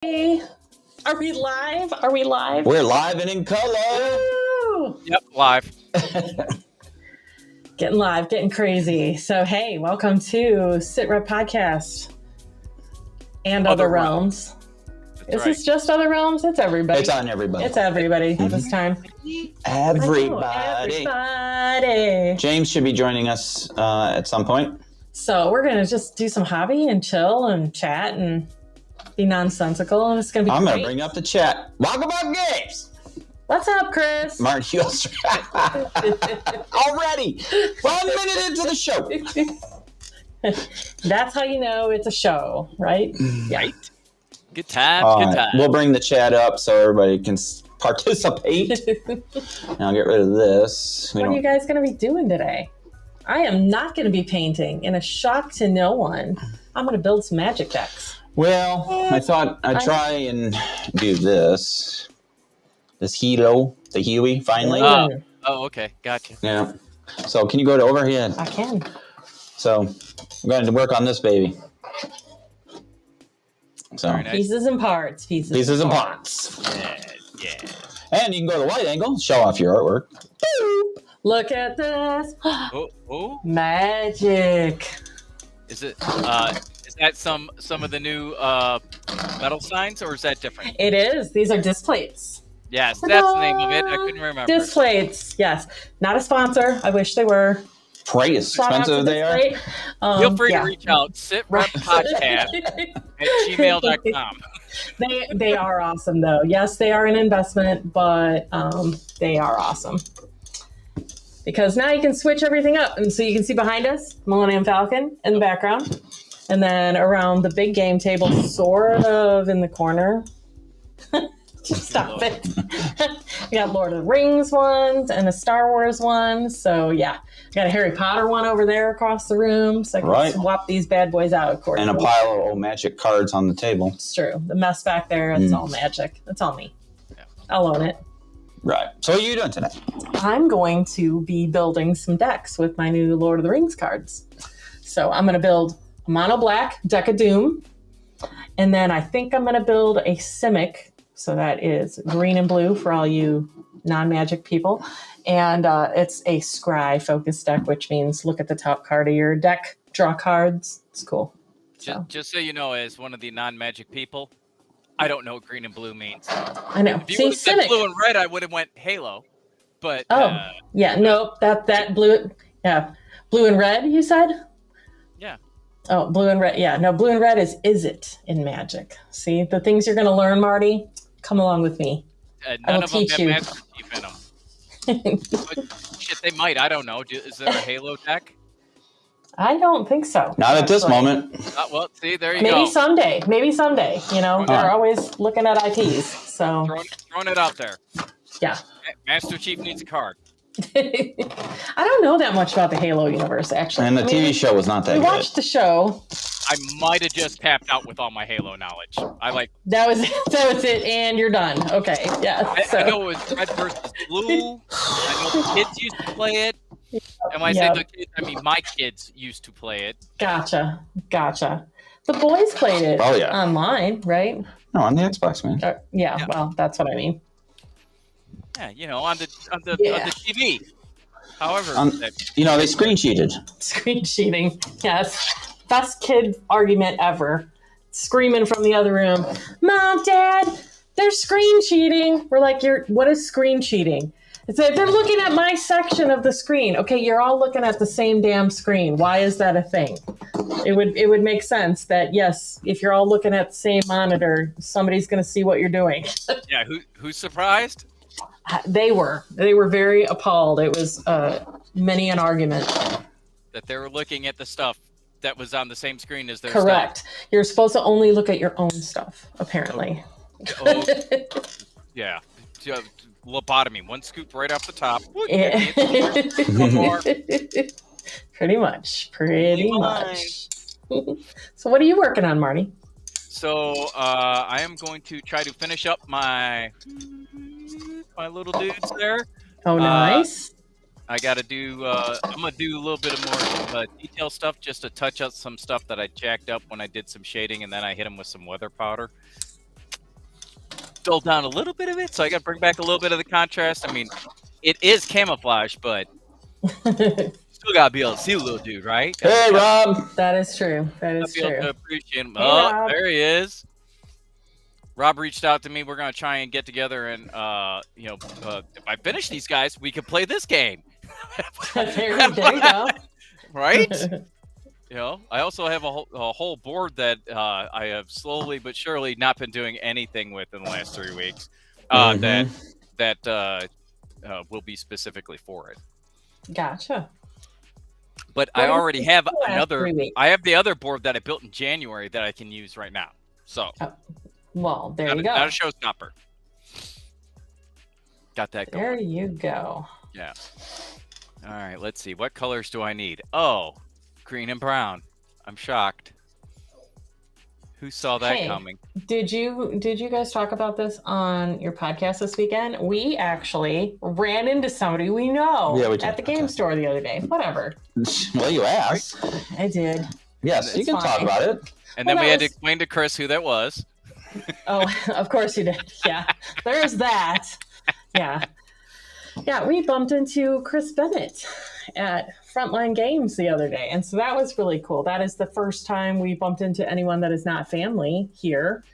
Hey, are we live? Are we live? We're live and in color. Woo! Yep, live. Getting live, getting crazy. So, hey, welcome to SITREP podcast and Other Realms. Is this just Other Realms? It's everybody. It's on everybody. It's everybody this time. Everybody. James should be joining us at some point. So we're gonna just do some hobby and chill and chat and be nonsensical, and it's gonna be. I'm great. gonna bring up the chat. Walk about games. What's up, Chris? Martin Hughes. Already 1 minute into the show. That's how you know it's a show, right? Right. Good times. Good times. We'll bring the chat up so everybody can participate. And I'll get rid of this. What are you guys going to be doing today? I am not going to be painting. In a shock to no one, I'm going to build some magic decks. Well, I thought I'd try and do this. This the Huey, finally. Oh, okay. Gotcha. Yeah. So can you go to overhead? I can. So I'm going to work on this baby. So Very nice. Pieces and parts. Pieces and parts. Yeah. And you can go to wide angle, show off your artwork. Boop. Look at this. Oh. Magic. Is that some of the new metal signs, or is that different? It is. These are disc plates. Yes, that's the name of it. I couldn't remember. Disc plates. Yes. Not a sponsor. I wish they were. Great, as Shout out to expensive they are. Disc Plate. Feel free Yeah. to reach out. SitRepPodcast@gmail.com. They are awesome, though. Yes, they are an investment, but they are awesome. Because now you can switch everything up. And so you can see behind us, Millennium Falcon in the background. And then around the big game table, sort of in the corner. Stop it. We got Lord of the Rings ones and a Star Wars one. So, yeah. Got a Harry Potter one over there across the room. So I can swap these bad boys out accordingly. And a pile of old magic cards on the table. It's true. The mess back there, it's all magic. It's all me. Yeah. I'll own it. Right. So what are you doing today? I'm going to be building some decks with my new Lord of the Rings cards. So I'm going to build a mono black deck of Doom. And then I think I'm going to build a Simic. So that is green and blue for all you non-magic people. And it's a scry focused deck, which means look at the top card of your deck, draw cards. It's cool. Just so you know, as one of the non-magic people, I don't know what green and blue means. I know. If you would have said blue and red, I would have went Halo. But nope. That blue, blue and red. You said. Yeah. Oh, blue and red. Yeah, no, blue and red is it in Magic? See, the things you're going to learn, Marty. Come along with me. None of them have Master Chief in them. But shit, they might. I don't know. Is there a Halo deck? I don't think so. Not at this moment. Well, see, there you Maybe go. Maybe someday. You know, they're always looking at IPs. So throwing it out there. Yeah. Master Chief needs a card. I don't know that much about the Halo universe, actually. And the TV show was not that good. We watched the show. I might have just tapped out with all my Halo knowledge. That was it, and you're done. Okay, yeah. I know it was red versus blue. I know the kids used to play it. And when I say the kids, I mean my kids used to play it. Gotcha. The boys played it online, right? No, on the Xbox, man. Yeah, well, that's what I mean. Yeah, on the TV. However, they screen cheated. Screen cheating, yes. Best kid argument ever. Screaming from the other room, Mom, Dad, they're screen cheating. We're like, what is screen cheating? It's like, they're looking at my section of the screen. Okay, you're all looking at the same damn screen. Why is that a thing? It would make sense that, yes, if you're all looking at the same monitor, somebody's going to see what you're doing. Yeah, who's surprised? They were very appalled. It was many an argument. That they were looking at the stuff that was on the same screen as their Correct. stuff. You're supposed to only look at your own stuff, apparently. Yeah. Lobotomy. One scoop right off the top. Yeah. One more. Pretty much. So what are you working on, Marty? So I am going to try to finish up my little dudes there. Oh, nice. I got to do, I'm going to do a little bit of more detail stuff just to touch up some stuff that I jacked up when I did some shading, and then I hit them with some weather powder. dull down a little bit of it, so I got to bring back a little bit of the contrast. I mean, it is camouflage, but still got to be able to see the little dude, right? Hey, Rob. That is true. That is Be able true. to appreciate him. Hey, Oh, Rob. there he is. Rob reached out to me. We're going to try and get together and, if I finish these guys, we can play this game. there you go. Right? I also have a whole board that I have slowly but surely not been doing anything with in the last 3 weeks. That will be specifically for it. Gotcha. But I already have another. I have the other board that I built in January that I can use right now. So, well, there you go. Not a showstopper. Got that going. There you go. Yeah. All right. Let's see. What colors do I need? Oh, green and brown. I'm shocked. Who saw that coming? Did you guys talk about this on your podcast this weekend? We actually ran into somebody we know at the game store the other day. Whatever. Well, you asked. I did. Yes, you can talk about it. And then we had to explain to Chris who that was. Oh, of course you did. Yeah, there's that. Yeah. Yeah, we bumped into Chris Bennett at Frontline Games the other day. And so that was really cool. That is the first time we bumped into anyone that is not family here.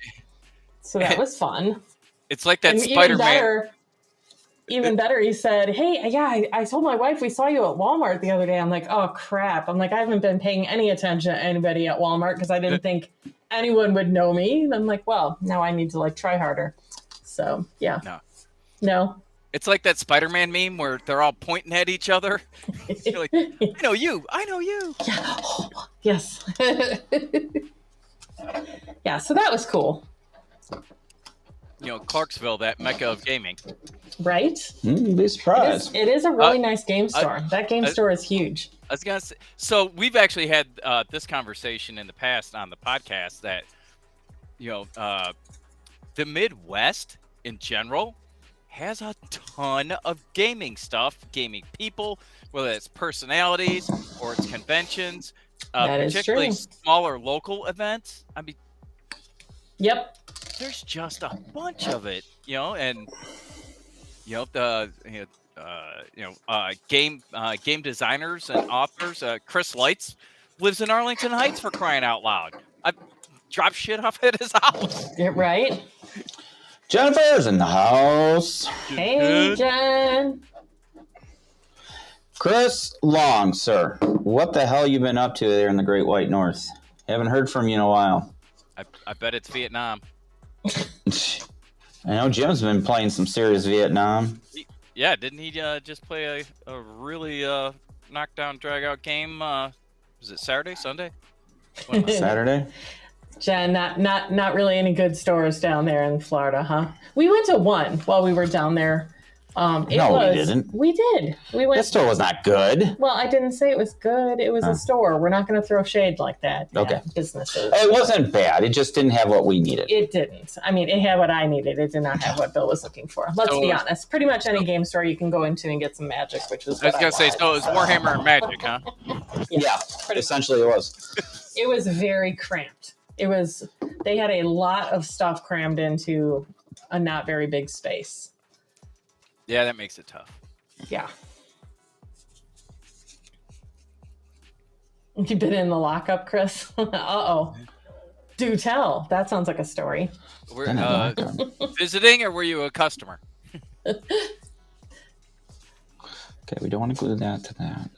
So that was fun. It's like that Spider-Man. Even better, he said, hey, yeah, I told my wife we saw you at Walmart the other day. I'm like, oh, crap. I'm like, I haven't been paying any attention to anybody at Walmart because I didn't think anyone would know me. And I'm like, well, now I need to try harder. So, yeah. No. It's like that Spider-Man meme where they're all pointing at each other. You're like, I know you. Yeah. Yes. Yeah, so that was cool. Clarksville, that mecca of gaming. Right? Be surprised. It is a really nice game store. That game store is huge. I was going to say, so we've actually had this conversation in the past on the podcast that, the Midwest in general has a ton of gaming stuff, gaming people, whether it's personalities or it's conventions, particularly smaller local events. I mean, yep, there's just a bunch of it, and game designers and authors. Chris Lights lives in Arlington Heights, for crying out loud. I drop shit off at his house. Yeah, right. Jennifer's in the house. Hey, Jen. Chris Long, sir. What the hell you been up to there in the Great White North? Haven't heard from you in a while. I bet it's Vietnam. I know Jim's been playing some serious Vietnam. Yeah, didn't he just play a really knockdown, drag-out game? Was it Saturday, Sunday? Saturday? Jen, not really any good stores down there in Florida, huh? We went to one while we were down there. We didn't. We did. We went. That store was not good. Well, I didn't say it was good. It was a store. We're not going to throw shade like that. Okay. Businesses. It wasn't bad. It just didn't have what we needed. It didn't. I mean, it had what I needed. It did not have what Bill was looking for. Let's be honest. Pretty much any game store you can go into and get some magic, which was I was going to say, so it was Warhammer and Magic, huh? Yeah, essentially it was. It was very cramped. They had a lot of stuff crammed into a not very big space. Yeah, that makes it tough. Yeah. You've been in the lockup, Chris? Uh-oh. Do tell. That sounds like a story. We're visiting, or were you a customer? Okay, we don't want to glue that to that.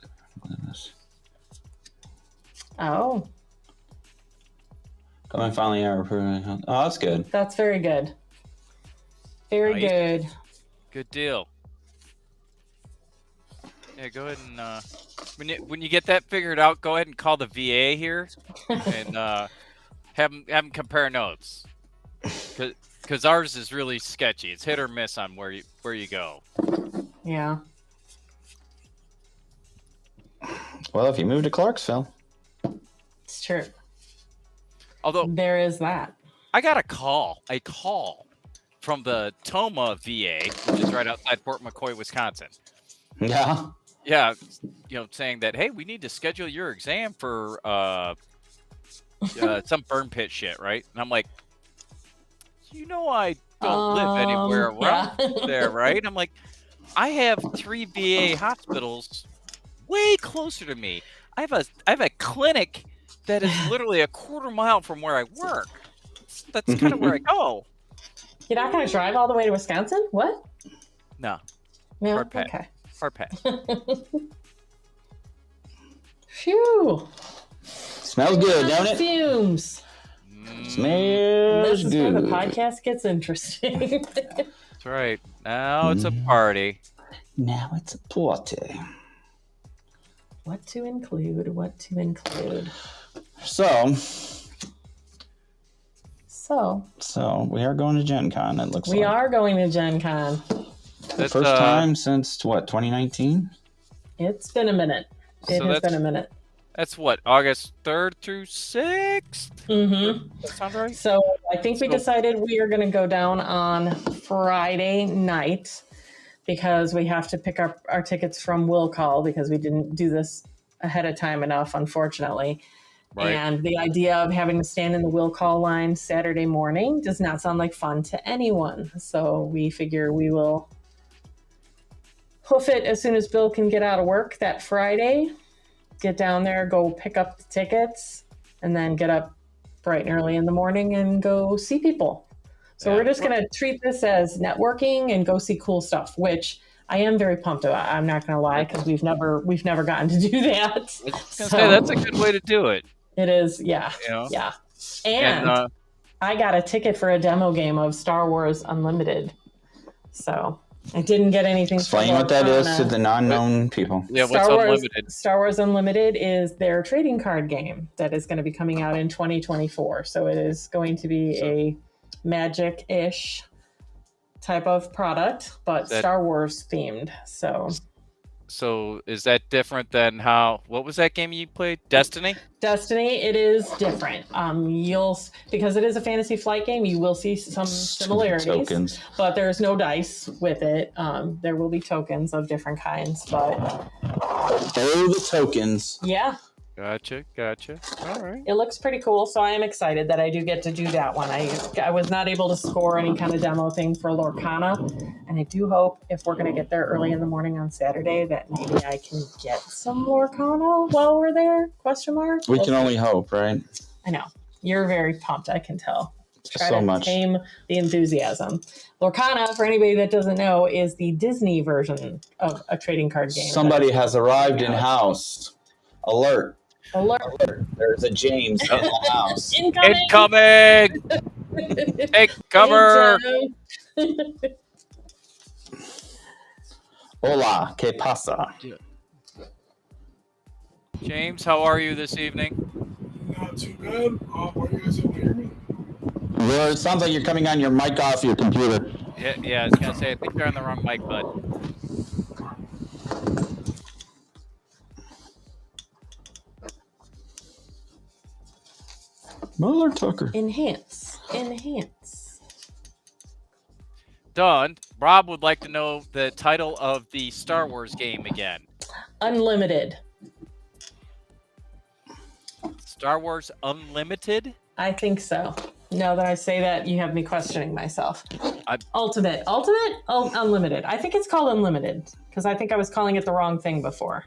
Glue this. Oh. Come and finally approving. Oh, that's good. That's very good. Very good. Good deal. Yeah, go ahead and when you get that figured out, go ahead and call the VA here and have them compare notes, because ours is really sketchy. It's hit or miss on where you go. Yeah. Well, if you move to Clarksville, It's true. Although there is that. I got a call from the Toma VA, which is right outside Port McCoy, Wisconsin. Yeah. Yeah, saying that, hey, we need to schedule your exam for some burn pit shit, right? And I'm like, I don't live anywhere around yeah. there, right? I'm like, I have 3 VA hospitals way closer to me. I have a clinic that is literally a quarter mile from where I work. That's kind of where I go. You're not going to drive all the way to Wisconsin? What? No, No. hard pass. Okay. Hard pass. Phew. Smells good, don't it? Fumes. Smells This is good. where the podcast gets interesting. That's right. Now it's a party. Now it's a party. What to include? What to include? So we are going to Gen Con, it looks like. We are going to Gen Con. That's, First time since, what, 2019? It's been a minute. It has been a minute. That's what, August 3rd through 6th? Mm-hmm. That sound right? So I think we decided we are going to go down on Friday night because we have to pick up our tickets from Will Call because we didn't do this ahead of time enough, unfortunately. Right. And the idea of having to stand in the Will Call line Saturday morning does not sound like fun to anyone. So we figure we will hoof it as soon as Bill can get out of work that Friday, get down there, go pick up the tickets, and then get up bright and early in the morning and go see people. So we're just going to treat this as networking and go see cool stuff, which I am very pumped about. I'm not going to lie, because we've never gotten to do that. I was going to say, that's a good way to do it. It is, yeah. You know? Yeah. And I got a ticket for a demo game of Star Wars Unlimited. So I didn't get anything. Explain what that is to the non-known people. Yeah, what's Unlimited? Star Wars Unlimited is their trading card game that is going to be coming out in 2024. So it is going to be a Magic-ish type of product, but Star Wars themed. So is that different than what was that game you played? Destiny? Destiny, it is different. Because it is a Fantasy Flight game, you will see some similarities, tokens, but there's no dice with it. There will be tokens of different kinds, but the tokens. Yeah. Gotcha. All right. It looks pretty cool, so I am excited that I do get to do that one. I was not able to score any kind of demo thing for Lorcana, and I do hope if we're going to get there early in the morning on Saturday that maybe I can get some Lorcana while we're there, question mark? We can only hope, right? I know. You're very pumped, I can tell. Try so to much. tame the enthusiasm. Lorcana, for anybody that doesn't know, is the Disney version of a trading card game. Somebody has arrived in house. Alert. Alert. There's a James in the house. Incoming! Take cover! Hola, ¿qué pasa? James, how are you this evening? Not too bad. Are you guys able to hear me? Well, it sounds like you're coming on your mic off your computer. Yeah, I was going to say, I think you're on the wrong mic, bud. Mother Tucker. Enhance. Done. Rob would like to know the title of the Star Wars game again. Unlimited. Star Wars Unlimited? I think so. Now that I say that, you have me questioning myself. Ultimate, Unlimited. I think it's called Unlimited because I think I was calling it the wrong thing before.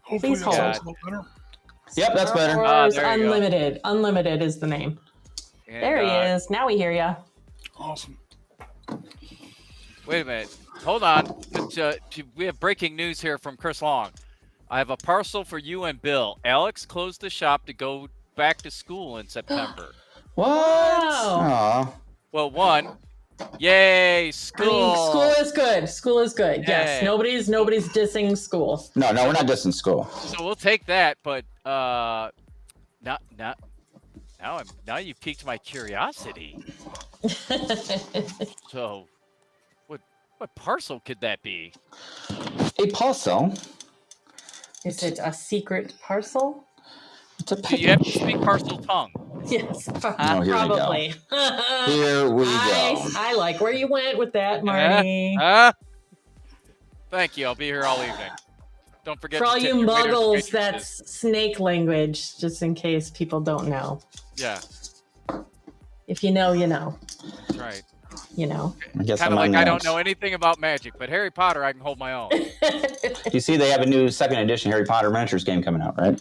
Hopefully Please that hold. sounds a little better. Yep, that's better. Star Wars there you go. Unlimited. Unlimited is the name. And, there he is. Now we hear you. Awesome. Wait a minute. Hold on. We have breaking news here from Chris Long. I have a parcel for you and Bill. Alex closed the shop to go back to school in September. What? Wow. Well, one, yay, school. I mean, school is good. School is good. Yes. Yay. Nobody's dissing school. No, we're not dissing school. So we'll take that, but now you piqued my curiosity. So, what parcel could that be? A parcel? Is it a secret parcel? It's a Do package. you have to speak parcel tongue? Yes, Oh, here probably. we go. Here we go. I like where you went with that, Marty. Thank you. I'll be here all evening. Don't forget For all to tip you your waiters and muggles, waitresses. that's snake language, just in case people don't know. Yeah, If you know, you know. that's right. I guess Kind I'm of like on I that. don't know anything about Magic, but Harry Potter, I can hold my own. You see, they have a new second edition Harry Potter miniatures game coming out, right?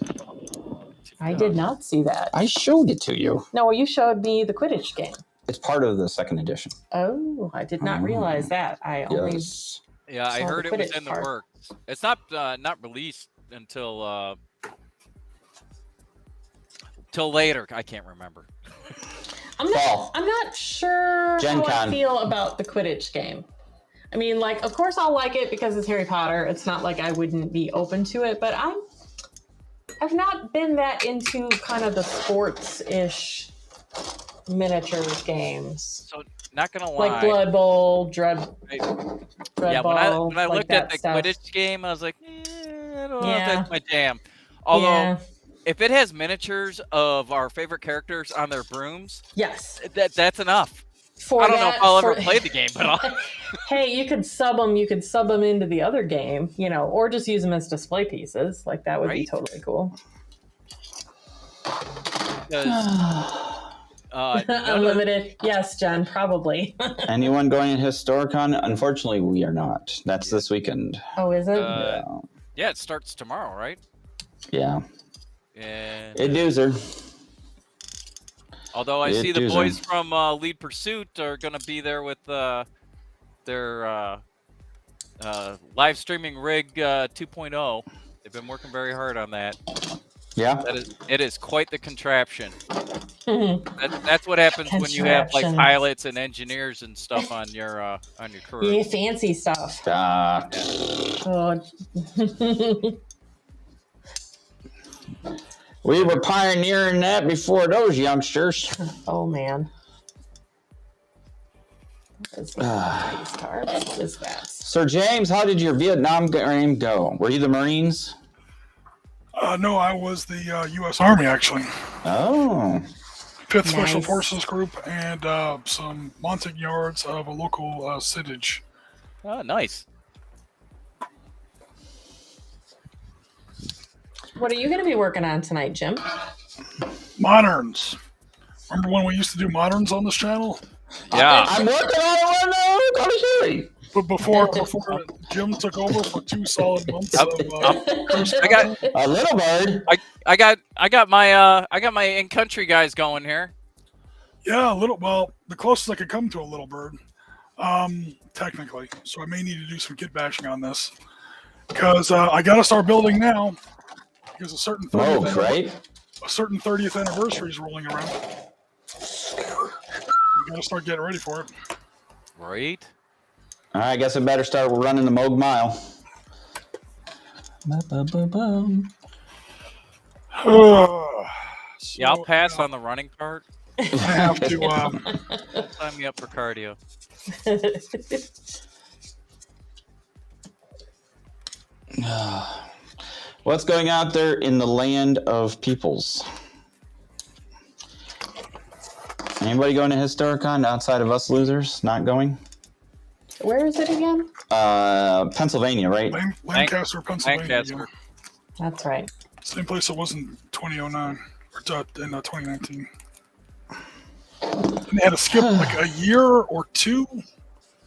I did not see that. I showed it to you. No, you showed me the Quidditch game. It's part of the second edition. Oh, I did not realize that. I only Yes. Yeah, I saw heard the it was Quidditch in the part. works. It's not released until till later. I can't remember. I'm not sure Gen how I Con. feel about the Quidditch game. I mean, like, of course I'll like it because it's Harry Potter. It's not like I wouldn't be open to it, but I've not been that into kind of the sports-ish miniature games. So not gonna lie, Like Blood Bowl, Dread yeah, Ball. when I like looked at that the stuff. Quidditch game, I was like, I don't know if Yeah. that's my jam. Although, Yeah. if it has miniatures of our favorite characters on their brooms, Yes. that's enough. For I don't know if that- I'll for- ever play the game, but I'll... Hey, you could sub them. You could sub them into the other game, or just use them as display pieces. Like that would be Right? totally cool. none of- Unlimited. Yes, Jen, probably. Anyone going to Historicon? Unfortunately, we are not. That's this weekend. Oh, is it? yeah, it starts tomorrow, right? Yeah. And It doozer. although I It see the doozer. boys from Lead Pursuit are going to be there with their live streaming rig 2.0. They've been working very hard on that. Yeah. It is quite the contraption. That's what happens when you have like Contraption. pilots and engineers and stuff on your crew. Yeah, fancy stuff. Oh. We were pioneering that before those youngsters. Oh, man. What is that? These cards? What is that? Sir James, how did your Vietnam game go? Were you the Marines? No, I was the U.S. Army, actually. Oh. 5th Special Nice. Forces Group and some Montagnards of a local sitage. Oh, nice. What are you going to be working on tonight, Jim? Moderns. Remember when we used to do moderns on this channel? Yeah. I'm working on it right now. But before Jim took over for 2 solid months of I got A little bird. I got my in country guys going here. Yeah, well, the closest I could come to a little bird, technically. So I may need to do some kit bashing on this. Because I got to start building now. Because a certain 30th, right? a certain 30th anniversary is rolling around. You got to start getting ready for it. Right. All right, I guess I better start running the Moog Mile. Yeah, I'll pass on the running part. I have to. Sign me up for cardio. What's going out there in the land of peoples? Anybody going to Historicon outside of us losers? Not going? Where is it again? Pennsylvania, right? Lancaster, Pennsylvania. Lancaster. That's right. Same place it was in 2009 or in 2019. And they had to skip like a year or two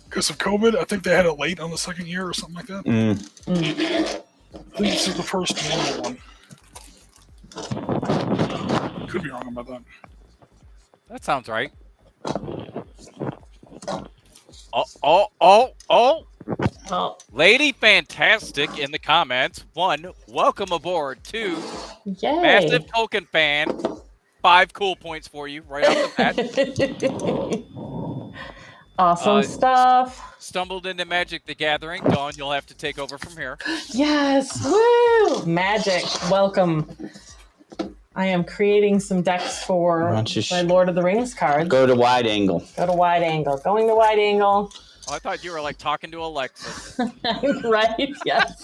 because of COVID. I think they had it late on the second year or something like that. I think this is the first normal one. Could be wrong about that. That sounds right. Oh. Oh, Lady Fantastic in the comments. 1, welcome aboard. 2, yay. massive Tolkien fan. 5 cool points for you right off the bat. Awesome stuff. Stumbled into Magic the Gathering. Dawn, you'll have to take over from here. Yes. Woo! Magic. Welcome. I am creating some decks for Why don't you my Lord of the Rings cards. Go to wide angle. Go to wide angle. Going to wide angle. Oh, I thought you were like talking to Alexa. Right? Yes.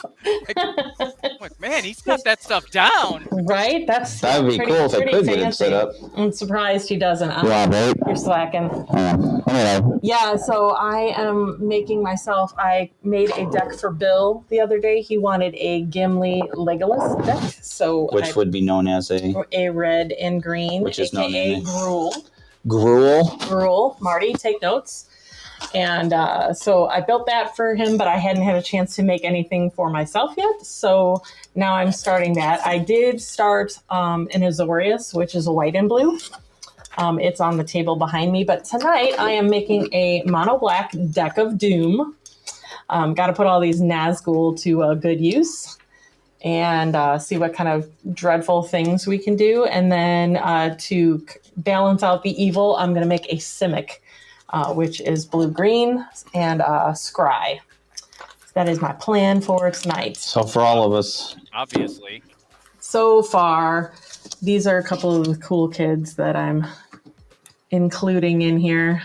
I'm like, man, he's got that stuff down. Right? That's That would be pretty- cool if I pretty could get it set fancy. up. I'm surprised he doesn't. Robert. You're slacking. Hello. Yeah, so I am making myself, I made a deck for Bill the other day. He wanted a Gimli Legolas deck. So Which would be known as a red and green, Which is known aka in- Gruul. gruel. Gruul. Marty, take notes. And so I built that for him, but I hadn't had a chance to make anything for myself yet. So now I'm starting that. I did start an Azorius, which is a white and blue. It's on the table behind me. But tonight I am making a mono black Deck of Doom. Got to put all these Nazgul to good use and see what kind of dreadful things we can do. And then to balance out the evil, I'm going to make a Simic, which is blue-green, and Scry. That is my plan for tonight. So for all of us. Obviously. So far, these are a couple of the cool kids that I'm including in here.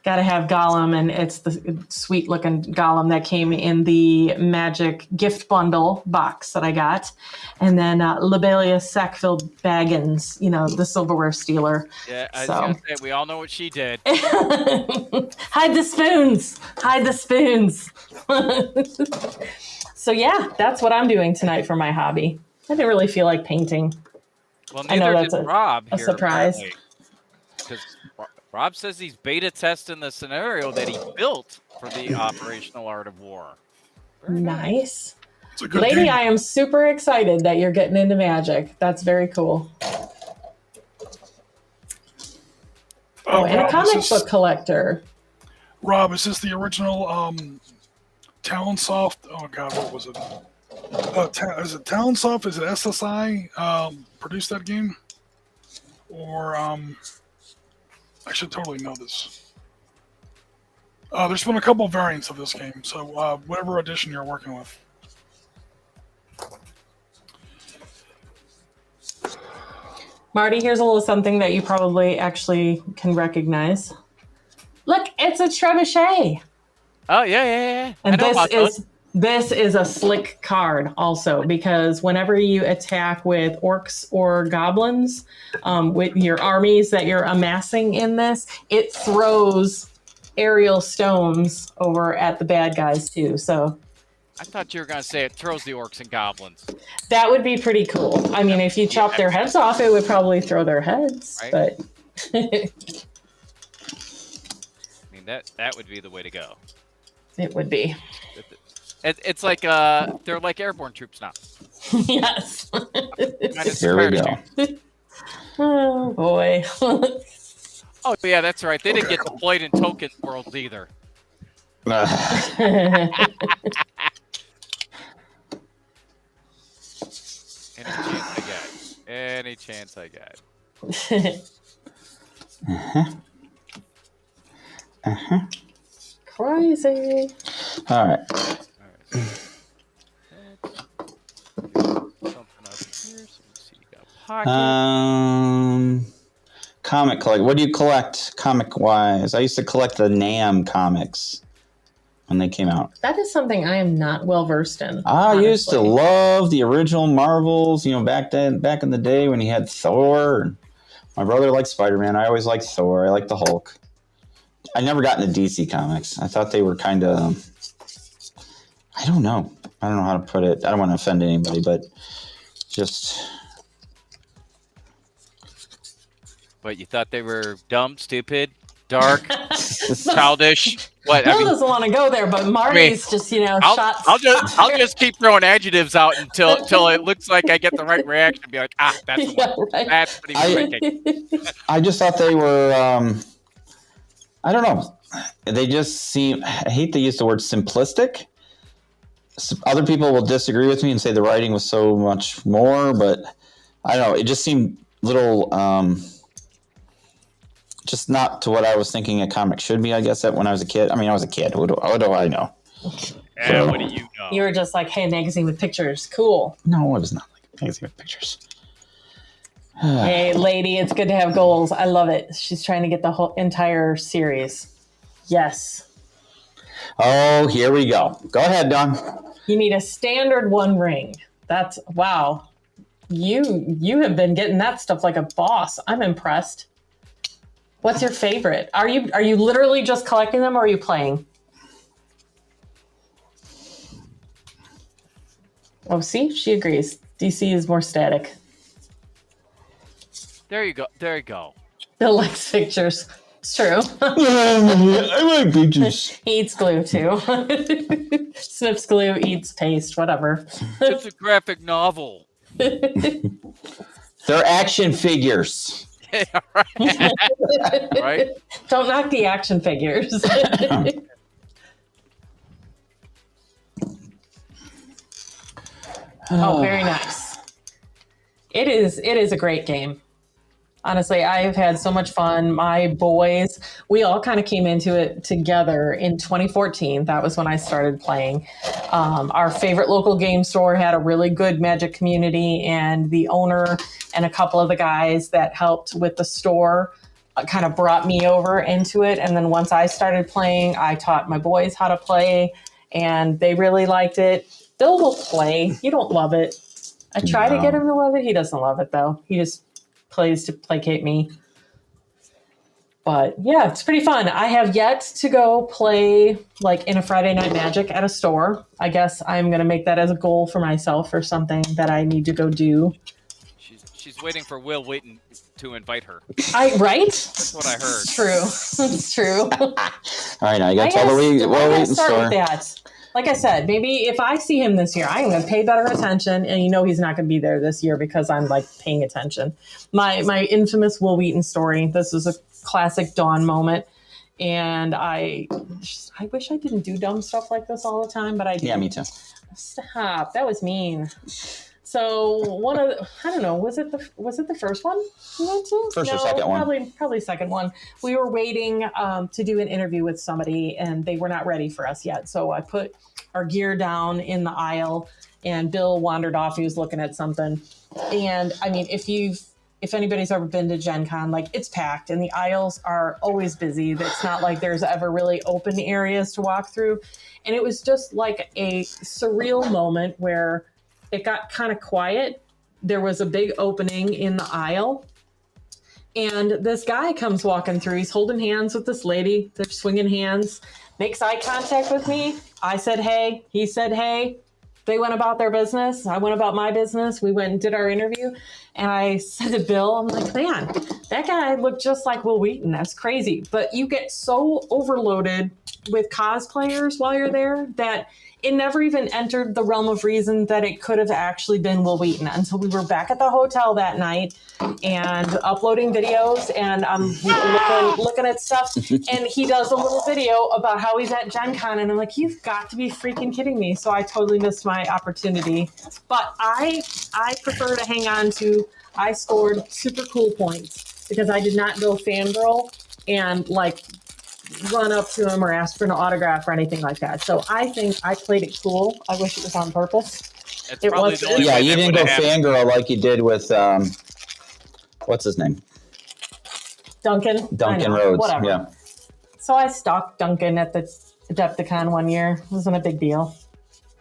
Got to have Gollum, and it's the sweet-looking Gollum that came in the Magic gift bundle box that I got. And then Lobelia Sackville Baggins, the silverware stealer. Yeah, I was going to say, we all know what she did. Hide the spoons. Hide the spoons. So, yeah, that's what I'm doing tonight for my hobby. I didn't really feel like painting. Well, I know that's Rob a here, surprise. Because Rob says he's beta testing the scenario that he built for the Operational Art of War. Very nice. Lady, game. I am super excited that you're getting into Magic. That's very cool. And Rob, a comic book collector. Rob, is this the original Talonsoft? Oh, God, what was it? Is it Talonsoft? Is it SSI produced that game? Or... I should totally know this. There's been a couple of variants of this game, so whatever edition you're working with. Marty, here's a little something that you probably actually can recognize. Look, it's a trebuchet. Oh, yeah. And this is a slick card also, because whenever you attack with orcs or goblins, with your armies that you're amassing in this, it throws aerial stones over at the bad guys too. So I thought you were going to say it throws the orcs and goblins. That would be pretty cool. I mean, if you chop their heads off, it would probably throw their heads. Right? But I mean, that would be the way to go. It would be. It's like they're like airborne troops now. Yes. Here we go. Oh boy. Oh yeah, that's right. They didn't get deployed in Token World either. Any chance I got. Crazy. All right. Comic collect. What do you collect comic wise? I used to collect the NAM comics when they came out. That is something I am not well versed in. I used to love the original Marvels, back in the day when you had Thor. My brother liked Spider-Man. I always liked Thor. I liked the Hulk. I never got into DC comics. I thought they were kind of, I don't know how to put it. I don't want to offend anybody, but just. But you thought they were dumb, stupid, dark, childish. What? Bill doesn't want to go there, but Marty's just shots. I'll just keep throwing adjectives out until it looks like I get the right reaction. Be like, that's the one. Right. That's what he was thinking. I just thought they were. I don't know. They just seem. I hate to use the word simplistic. Other people will disagree with me and say the writing was so much more, but I don't know. It just seemed little. Just not to what I was thinking a comic should be, I guess, when I was a kid. I mean, I was a kid. What do I know? Yeah, what do you know? You were just like, hey, magazine with pictures. Cool. No, it was not like a magazine with pictures. Hey, lady, it's good to have goals. I love it. She's trying to get the whole entire series. Yes. Oh, here we go. Go ahead, Dawn. You need a standard one ring. That's, wow. You have been getting that stuff like a boss. I'm impressed. What's your favorite? Are you literally just collecting them, or are you playing? Oh, see, she agrees. DC is more static. There you go. There you go. Bill likes pictures. It's true. I like peaches. He eats glue too. Snips glue, eats paste, whatever. It's a graphic novel. They're action figures. Right? Don't knock the action figures. Oh, very nice. It is a great game. Honestly, I've had so much fun. My boys, we all kind of came into it together in 2014. That was when I started playing. Our favorite local game store had a really good Magic community, and the owner and a couple of the guys that helped with the store kind of brought me over into it. And then once I started playing, I taught my boys how to play, and they really liked it. Bill will play. You don't love it. I try to get him to love it. He doesn't love it, though. He just plays to placate me. But yeah, it's pretty fun. I have yet to go play like in a Friday Night Magic at a store. I guess I'm going to make that as a goal for myself or something that I need to go do. She's waiting for Will Wheaton to invite her. Right? That's what I heard. It's true. It's true. All right, now you got to tell the Will Wheaton store. With that. Like I said, maybe if I see him this year, I'm going to pay better attention. And you know he's not going to be there this year because I'm like paying attention. My infamous Will Wheaton story. This was a classic Dawn moment. And I wish I didn't do dumb stuff like this all the time, but I do. Yeah, me too. Stop. That was mean. So I don't know, was it the first one you went to? First or second one? Probably second one. We were waiting to do an interview with somebody, and they were not ready for us yet. So I put our gear down in the aisle, and Bill wandered off. He was looking at something. And I mean, if anybody's ever been to Gen Con, like it's packed and the aisles are always busy. It's not like there's ever really open areas to walk through. And it was just like a surreal moment where it got kind of quiet. There was a big opening in the aisle. And this guy comes walking through. He's holding hands with this lady. They're swinging hands. Makes eye contact with me. I said, hey. He said, hey. They went about their business. I went about my business. We went and did our interview. And I said to Bill, I'm like, man, that guy looked just like Will Wheaton. That's crazy. But you get so overloaded with cosplayers while you're there that it never even entered the realm of reason that it could have actually been Will Wheaton until we were back at the hotel that night and uploading videos, and I'm looking at stuff, and he does a little video about how he's at Gen Con, and I'm like, you've got to be freaking kidding me. So I totally missed my opportunity. But I prefer to hang on to, I scored super cool points because I did not go fangirl and like run up to him or ask for an autograph or anything like that. So I think I played it cool. I wish it was on purpose. It was. Yeah, you didn't go fangirl like you did with what's his name? Duncan Rhodes. Whatever. Yeah. So I stalked Duncan at the Adepticon one year. It wasn't a big deal.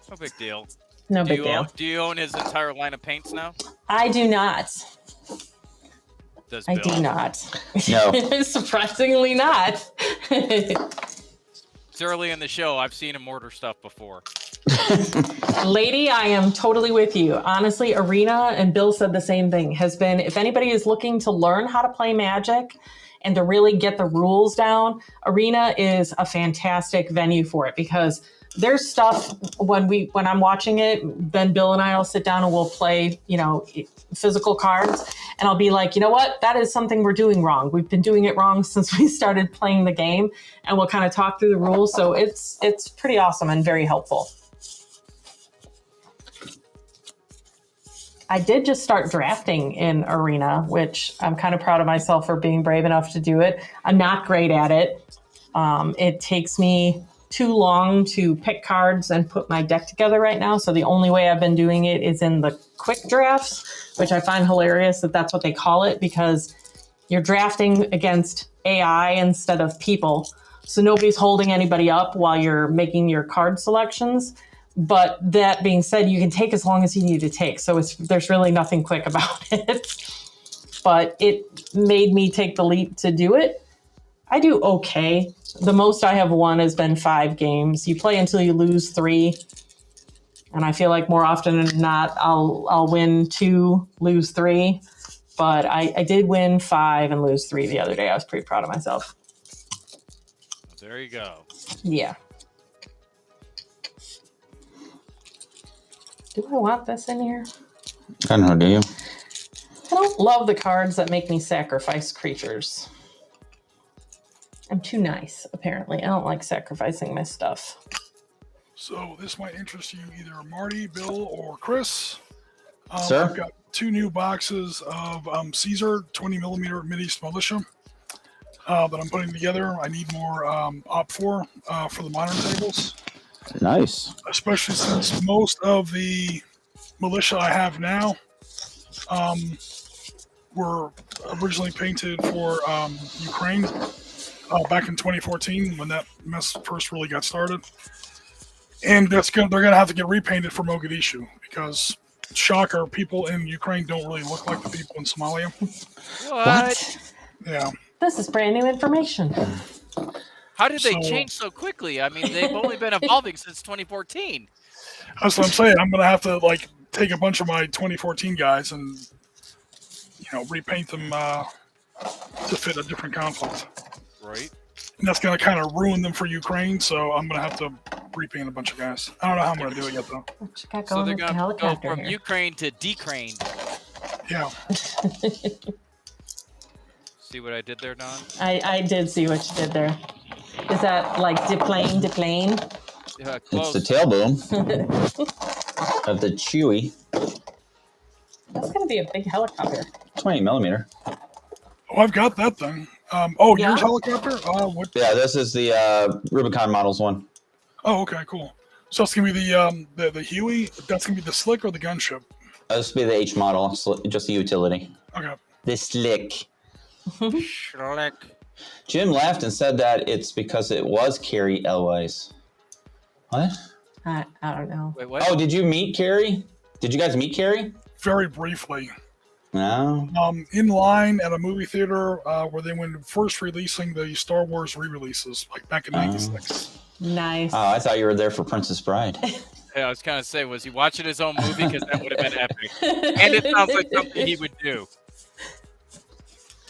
No big deal. No big deal. Do you own his entire line of paints now? I do not. Does I Bill? do not. No. Surprisingly not. It's early in the show. I've seen him order stuff before. Lady, I am totally with you. Honestly, Arena, and Bill said the same thing, has been, if anybody is looking to learn how to play Magic and to really get the rules down, Arena is a fantastic venue for it because there's stuff when I'm watching it, then Bill and I will sit down and we'll play, physical cards. And I'll be like, you know what? That is something we're doing wrong. We've been doing it wrong since we started playing the game, and we'll kind of talk through the rules. So it's pretty awesome and very helpful. I did just start drafting in Arena, which I'm kind of proud of myself for being brave enough to do it. I'm not great at it. It takes me too long to pick cards and put my deck together right now. So the only way I've been doing it is in the quick drafts, which I find hilarious that that's what they call it because you're drafting against AI instead of people. So nobody's holding anybody up while you're making your card selections. But that being said, you can take as long as you need to take. So there's really nothing quick about it. But it made me take the leap to do it. I do okay. The most I have won has been 5 games. You play until you lose 3. And I feel like more often than not, I'll win 2, lose 3. But I did win 5 and lose 3 the other day. I was pretty proud of myself. there you go. Yeah. Do I want this in here? I don't know, do you? I don't love the cards that make me sacrifice creatures. I'm too nice, apparently. I don't like sacrificing my stuff. So this might interest you, either Marty, Bill, or Chris. Sir? I've got 2 new boxes of Caesar 20mm Mideast Militia that I'm putting together. I need more Op 4 for the modern tables, Nice. especially since most of the militia I have now were originally painted for Ukraine back in 2014 when that mess first really got started. And they're going to have to get repainted for Mogadishu because, shocker, people in Ukraine don't really look like the people in Somalia. What? Yeah. This is brand new information. How did they So- change so quickly? I mean, they've only been evolving since 2014. That's what I'm saying. I'm going to have to take a bunch of my 2014 guys and repaint them to fit a different conflict. Right. And that's going to kind of ruin them for Ukraine, so I'm going to have to repaint a bunch of guys. I don't know how I'm going to do it yet, though. What you got So going they're with the going to go helicopter from here? Ukraine to decraned. Yeah. See what I did there, Don? I did see what you did there. Is that like deplane? Yeah, It's close. the tail boom of the Chewy That's gonna be a big helicopter. 20mm. Oh, I've got that thing. Yeah? Yours helicopter? What? Yeah, this is the Rubicon Models one. Oh, okay, cool. So it's gonna be the Huey. That's gonna be the Slick or the gunship. This will be the H model, just the utility. Okay. The Slick. Schlick. Jim laughed and said that it's because it was Carrie Elwise. What? I don't know. Wait, what? Oh, did you meet Carrie? Did you guys meet Carrie? Very briefly. No. In line at a movie theater where they were first releasing the Star Wars re-releases, like back in '96. Nice. Oh, I thought you were there for Princess Bride. Yeah, I was kind of saying, was he watching his own movie? Because that would have been epic. And it sounds like something he would do.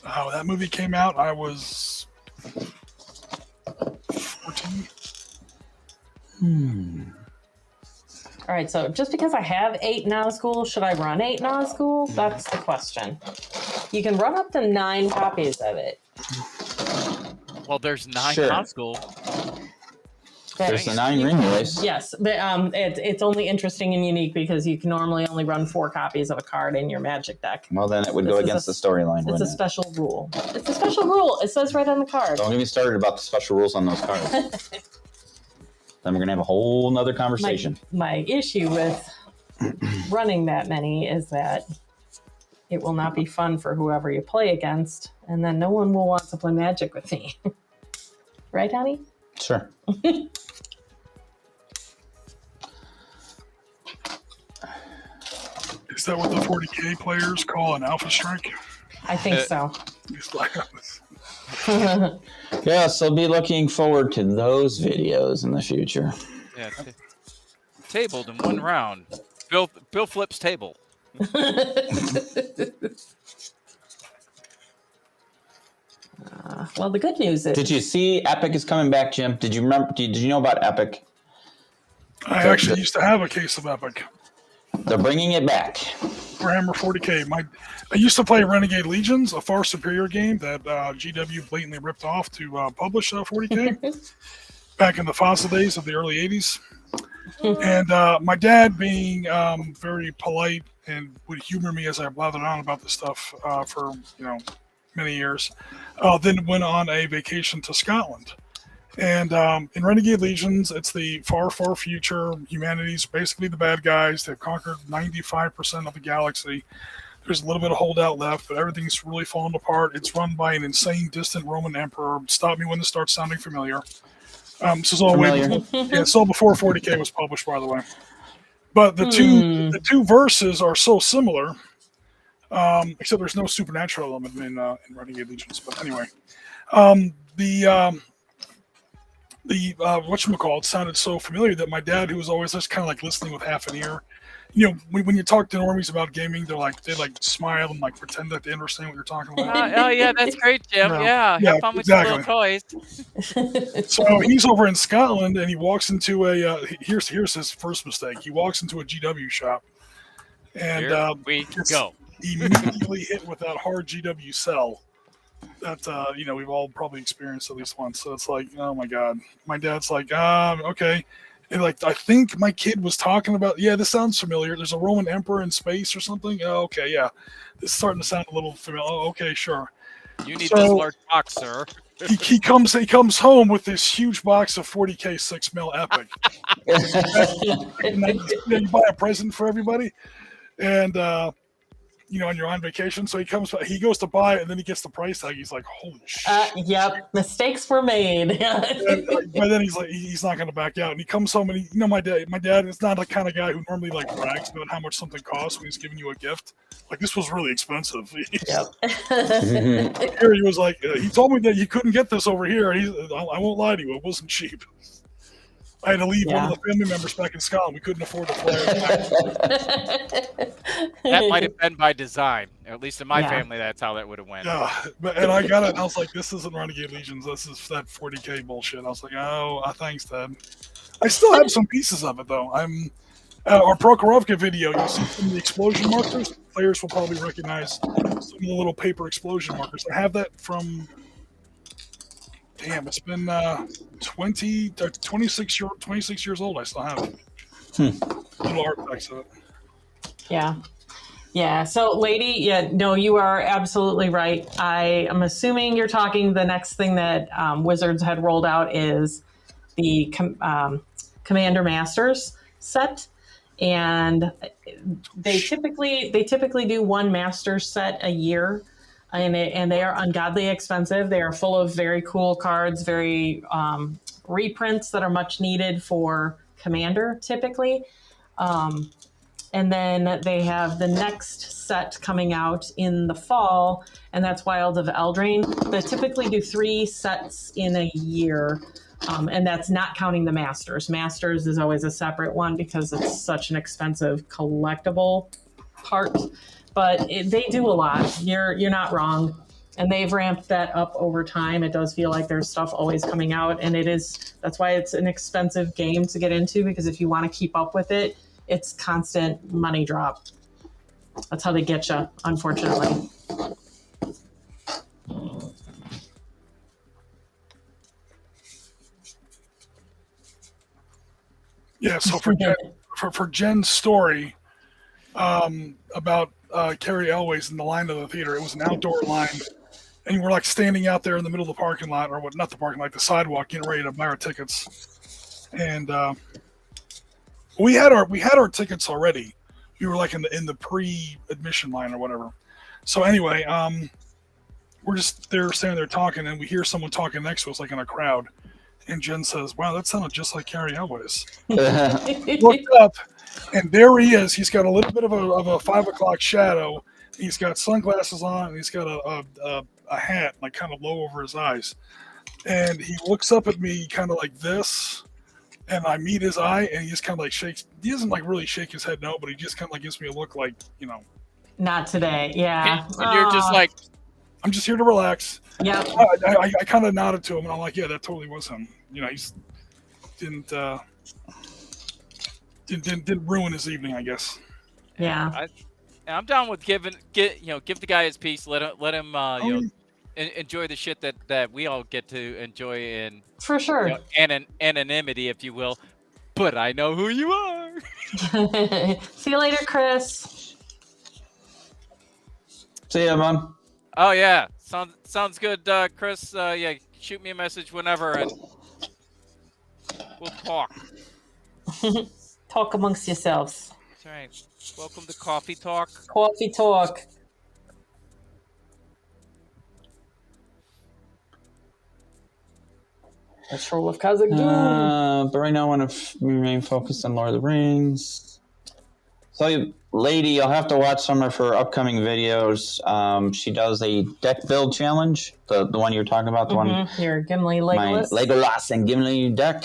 Oh, that movie came out. I was 14. All right, so just because I have 8 Nazgul, should I run 8 Nazgul? That's the question. You can run up to 9 copies of it. Well, there's 9 Sure. Nazgul. There's the 9 ring race. Yes, but it's only interesting and unique because you can normally only run 4 copies of a card in your Magic deck. Well, then it would This go is against a- the storyline, It's a wouldn't it? special rule. It's a special rule. It says right on the card. Don't get me started about the special rules on those cards. Then we're going to have a whole nother conversation. My issue with running that many is that it will not be fun for whoever you play against, and then no one will want to play Magic with me. Right, honey? Sure. Is that what the 40K players call an alpha strike? I think so. It's like, Yeah, so be looking forward to those videos in the future. Yeah, tabled in 1 round. Bill flips table. Well, the good news is Did you see Epic is coming back, Jim? Did you remember? Did you know about Epic? I actually used to have a case of Epic. They're bringing it back. Warhammer 40K. I used to play Renegade Legions, a far superior game that GW blatantly ripped off to publish 40K back in the fossil days of the early 80s. And my dad, being very polite and would humor me as I blathered on about this stuff for many years, then went on a vacation to Scotland. And in Renegade Legions, it's the far, far future. Humanity's basically the bad guys. They've conquered 95% of the galaxy. There's a little bit of holdout left, but everything's really falling apart. It's run by an insane, distant Roman emperor. Stop me when this starts sounding familiar. This is all it's all before 40K was published, by the way. But the two verses are so similar, except there's no supernatural element in Renegade Legions. But anyway, the whatchamacallit sounded so familiar that my dad, who was always just kind of like listening with half an ear, when you talk to normies about gaming, they smile and pretend that they understand what you're talking about. Oh yeah, that's great, Jim. Yeah, Yeah, have fun with exactly. your little toys. So he's over in Scotland, and he walks into here's his first mistake. He walks into a GW shop, and Here we gets go. immediately hit with that hard GW sell that we've all probably experienced at least once. So it's like, oh my god. My dad's like, okay. And I think my kid was talking about, yeah, this sounds familiar. There's a Roman emperor in space or something. Oh, okay, yeah. This is starting to sound a little familiar. Oh, okay, sure. You need this large box, sir. he comes home with this huge box of 40K 6mm Epic. And then, you buy a present for everybody, and and you're on vacation. So he goes to buy it, and then he gets the price tag. He's like, holy shit. Yep, mistakes were made. But then he's like, he's not going to back out. And he comes home, and my dad is not the kind of guy who normally brags about how much something costs when he's giving you a gift. This was really expensive. Yep. Here he was like, he told me that you couldn't get this over here. I won't lie to you, it wasn't cheap. I had to leave one of the family members back in Scotland. We couldn't afford to fly. That might have been by design. At least in my family, that's how that would have went. Yeah, and I got it. And I was like, "This isn't Renegade Legions. This is that 40K bullshit." I was like, "Oh, thanks, Dad." I still have some pieces of it though. I'm our Prokhorovka video. You see some of the explosion markers. Players will probably recognize some of the little paper explosion markers. I have that from. Damn, it's been 26 years old. I still have it. Little artifacts of it. Yeah. So, lady, no, you are absolutely right. I am assuming you're talking. The next thing that Wizards had rolled out is the Commander Masters set, and they typically do one Masters set a year. And they are ungodly expensive. They are full of very cool cards, very reprints that are much needed for Commander, typically. And then they have the next set coming out in the fall, and that's Wild of Eldraine. They typically do 3 sets in a year, and that's not counting the Masters. Masters is always a separate one because it's such an expensive collectible part. But they do a lot. You're not wrong. And they've ramped that up over time. It does feel like there's stuff always coming out. And that's why it's an expensive game to get into, because if you want to keep up with it, it's constant money drop. That's how they get you, unfortunately. Yeah, so for Jen's story about Carrie Elway's in the line of the theater, it was an outdoor line, and we're standing out there in the middle of the parking lot, or not the parking lot, the sidewalk, getting ready to buy our tickets. And we had our tickets already. We were in the pre-admission line or whatever. So anyway, we're just there standing there talking, and we hear someone talking next to us, in a crowd. And Jen says, "Wow, that sounded just like Carrie Elway's." Looked up, and there he is. He's got a little bit of a 5 o'clock shadow. He's got sunglasses on, and he's got a hat, kind of low over his eyes. And he looks up at me kind of like this, and I meet his eye, and he just kind of shakes. He doesn't really shake his head, no, but he just kind of gives me a look Not today, yeah. And you're just like, I'm just here to relax. Yeah. I kind of nodded to him, and I'm like, yeah, that totally was him. He didn't ruin his evening, I guess. Yeah. I'm down with give the guy his piece. Let him enjoy the shit that we all get to enjoy in, for sure, anonymity, if you will. But I know who you are. See you later, Chris. See ya, Mom. Oh yeah, sounds good, Chris. Yeah, shoot me a message whenever, and we'll talk. Talk amongst yourselves. That's right. Welcome to Coffee Talk. Coffee Talk. Let's roll with Kazakh Doom. But right now I want to remain focused on Lord of the Rings. So, lady, you'll have to watch some of her upcoming videos. She does a deck build challenge, the one you were talking about, the one your Gimli Legolas. My Legolas and Gimli deck.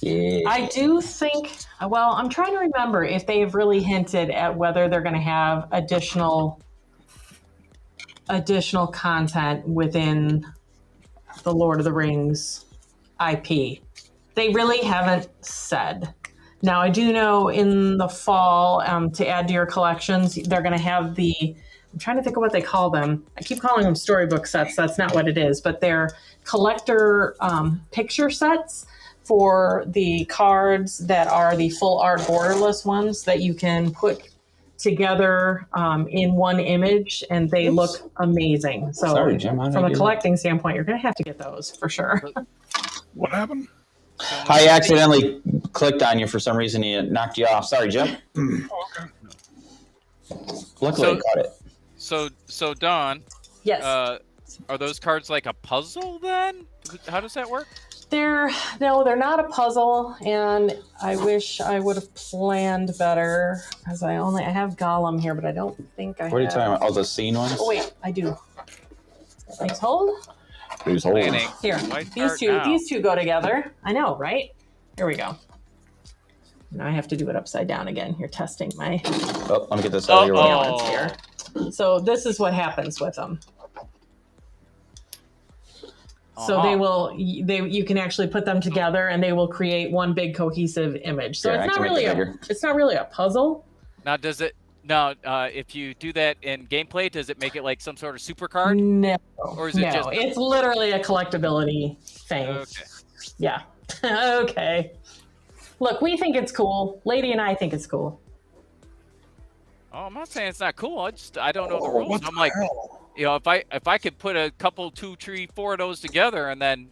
Yeah. I do think, well, I'm trying to remember if they've really hinted at whether they're going to have additional content within the Lord of the Rings IP. They really haven't said. Now, I do know in the fall, to add to your collections, they're going to have I'm trying to think of what they call them. I keep calling them storybook sets. That's not what it is, but they're collector picture sets for the cards that are the full art borderless ones that you can put together in one image, and they look amazing. So Sorry, Jim, from a collecting standpoint, you're going to have to get those for sure. What happened? I accidentally clicked on you for some reason. It knocked you off. Sorry, Jim. Oh, okay. Luckily, I caught it. So Dawn. Yes. Are those cards like a puzzle then? How does that work? They're not a puzzle, and I wish I would have planned better because I have Gollum here, but I don't think I have. What are you talking about? Oh, the scene ones? Oh wait, I do. Please hold. Please hold. Here, these two go together. I know, right? Here we go. Now I have to do it upside down again. You're testing my Oh, let me get this out of your way. balance here. So this is what happens with them. So you can actually put them together, and they will create one big cohesive image. So Yeah, it's not really a puzzle. Now, if you do that in gameplay, does it make it like some sort of super card? No, or is it just? It's literally a collectability thing. Okay. Yeah. Okay. Look, we think it's cool. Lady and I think it's cool. Oh, I'm not saying it's not cool. I don't know the rules. I'm like, hell? if I could put a couple, 2, 3, 4 of those together, and then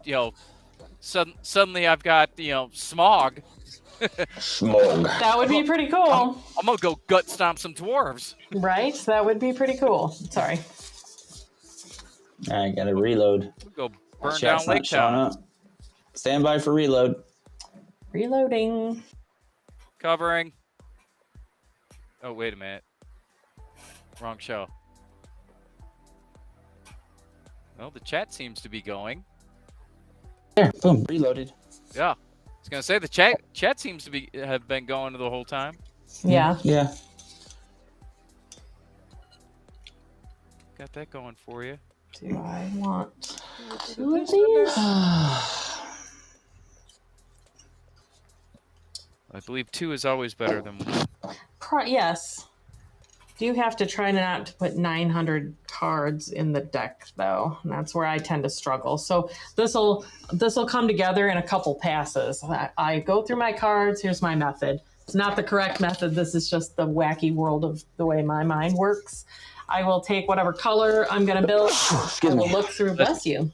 suddenly I've got smog. Smog. That would be pretty cool. I'm gonna go gut stomp some dwarves. Right? That would be pretty cool. Sorry. I gotta reload. Go burn down Lake Town. Stand by for reload. Reloading. Covering. Oh, wait a minute. Wrong show. Well, the chat seems to be going. There, boom, reloaded. Yeah. I was gonna say the chat seems to have been going the whole time. Yeah. Yeah. Got that going for you. Do I want 2 of these? I believe 2 is always better than 1. Yes. Do have to try not to put 900 cards in the deck, though. And that's where I tend to struggle. So this'll come together in a couple passes. I go through my cards. Here's my method. It's not the correct method. This is just the wacky world of the way my mind works. I will take whatever color I'm going to build. I will look through, bless you,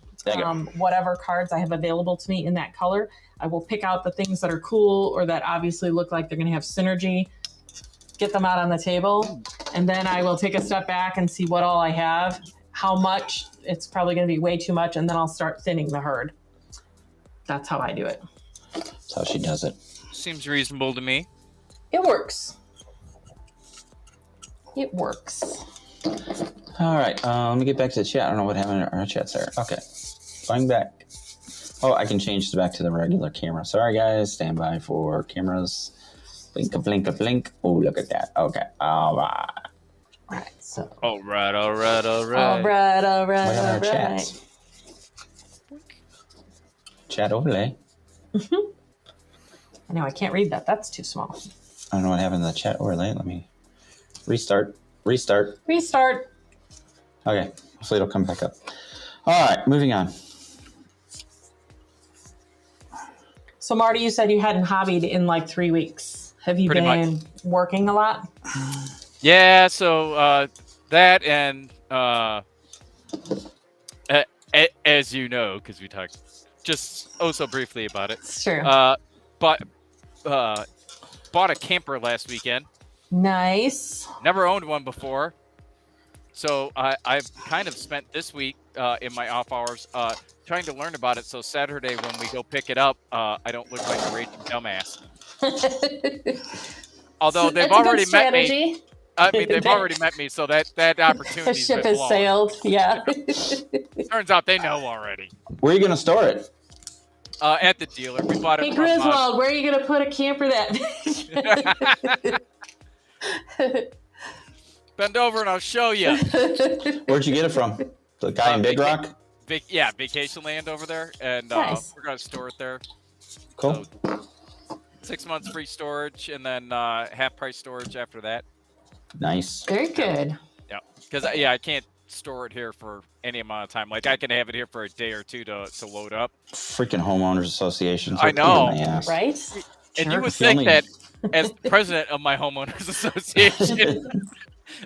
whatever cards I have available to me in that color. I will pick out the things that are cool or that obviously look like they're going to have synergy, get them out on the table, and then I will take a step back and see what all I have, how much. It's probably going to be way too much, and then I'll start thinning the herd. That's how I do it. That's how she does it. Seems reasonable to me. It works. It works. All right, let me get back to the chat. I don't know what happened. Our chat's there. Okay, going back. Oh, I can change back to the regular camera. Sorry, guys. Stand by for cameras. Blink a blink a blink. Oh, look at that. Okay. All right. All right. So. All right. All right. What are our chats? Chat overlay. I know I can't read that. That's too small. I don't know what happened to the chat overlay. Let me restart. Restart. Okay. Hopefully it'll come back up. All right. Moving on. So, Marty, you said you hadn't hobbied in like 3 weeks. Have you been working a lot? Yeah, so that and as you know, because we talked just so briefly about it. It's true. Bought a camper last weekend. Nice. Never owned one before. So I've kind of spent this week in my off hours trying to learn about it. So Saturday when we go pick it up, I don't look like a raging dumbass. Although they've already met me. I mean, they've already met me, so that opportunity. The ship has sailed. Yeah. Turns out they know already. Where are you going to store it? At the dealer. We bought it Hey, from Griswold, where are you going to put a camper that? Bend over and I'll show you. Where'd you get it from? The guy in Big Rock? Vacation land over there. And Nice. we're going to store it there. Cool. So, 6 months free storage and then half price storage after that. Nice. Very good. Yeah. Because, I can't store it here for any amount of time. Like, I can have it here for a day or two to load up. Freaking homeowners associations. I know. Right? And you would Jerk. think that as president of my homeowners association,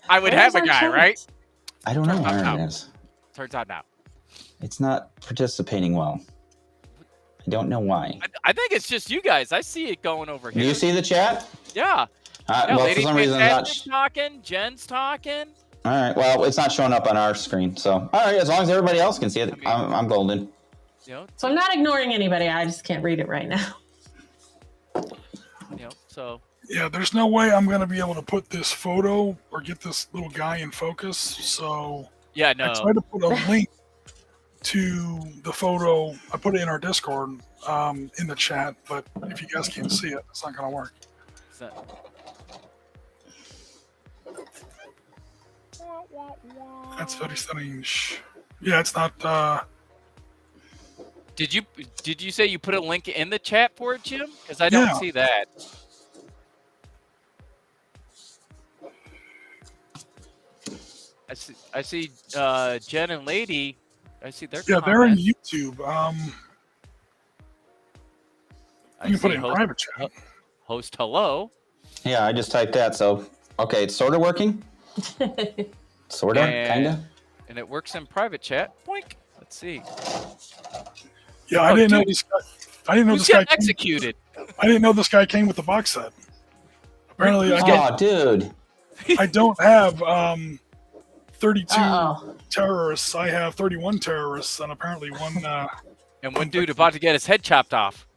I would have a guy, right? I don't know where it is. Turns out now. It's not participating well. I don't know why. I think it's just you guys. I see it going over here. Do you see the chat? Yeah. Well, Lady for some reason, it's Fantastic talking. Jen's talking. All right. Well, it's not showing up on our screen. So, all right. As long as everybody else can see it, I'm golden. So I'm not ignoring anybody. I just can't read it right now. So. Yeah, there's no way I'm going to be able to put this photo or get this little guy in focus. So yeah, no. I tried to put a link to the photo. I put it in our Discord in the chat, but if you guys can't see it, it's not going to work. That's very strange. Yeah, it's not. Did you say you put a link in the chat for it, Jim? Because I don't see that. I see Jen and Lady. I see their comments. They're in YouTube. You can put it in host, private chat. Host hello. Yeah, I just typed that. So, okay, it's sort of working. Sort of, kind of. And it works in private chat. Boink. Let's see. Yeah, I didn't know this guy. I didn't know this guy executed. I didn't know this guy came with the box set. Apparently, dude. I don't have 32 Uh-oh. terrorists. I have 31 terrorists, and apparently one. And one dude about to get his head chopped off.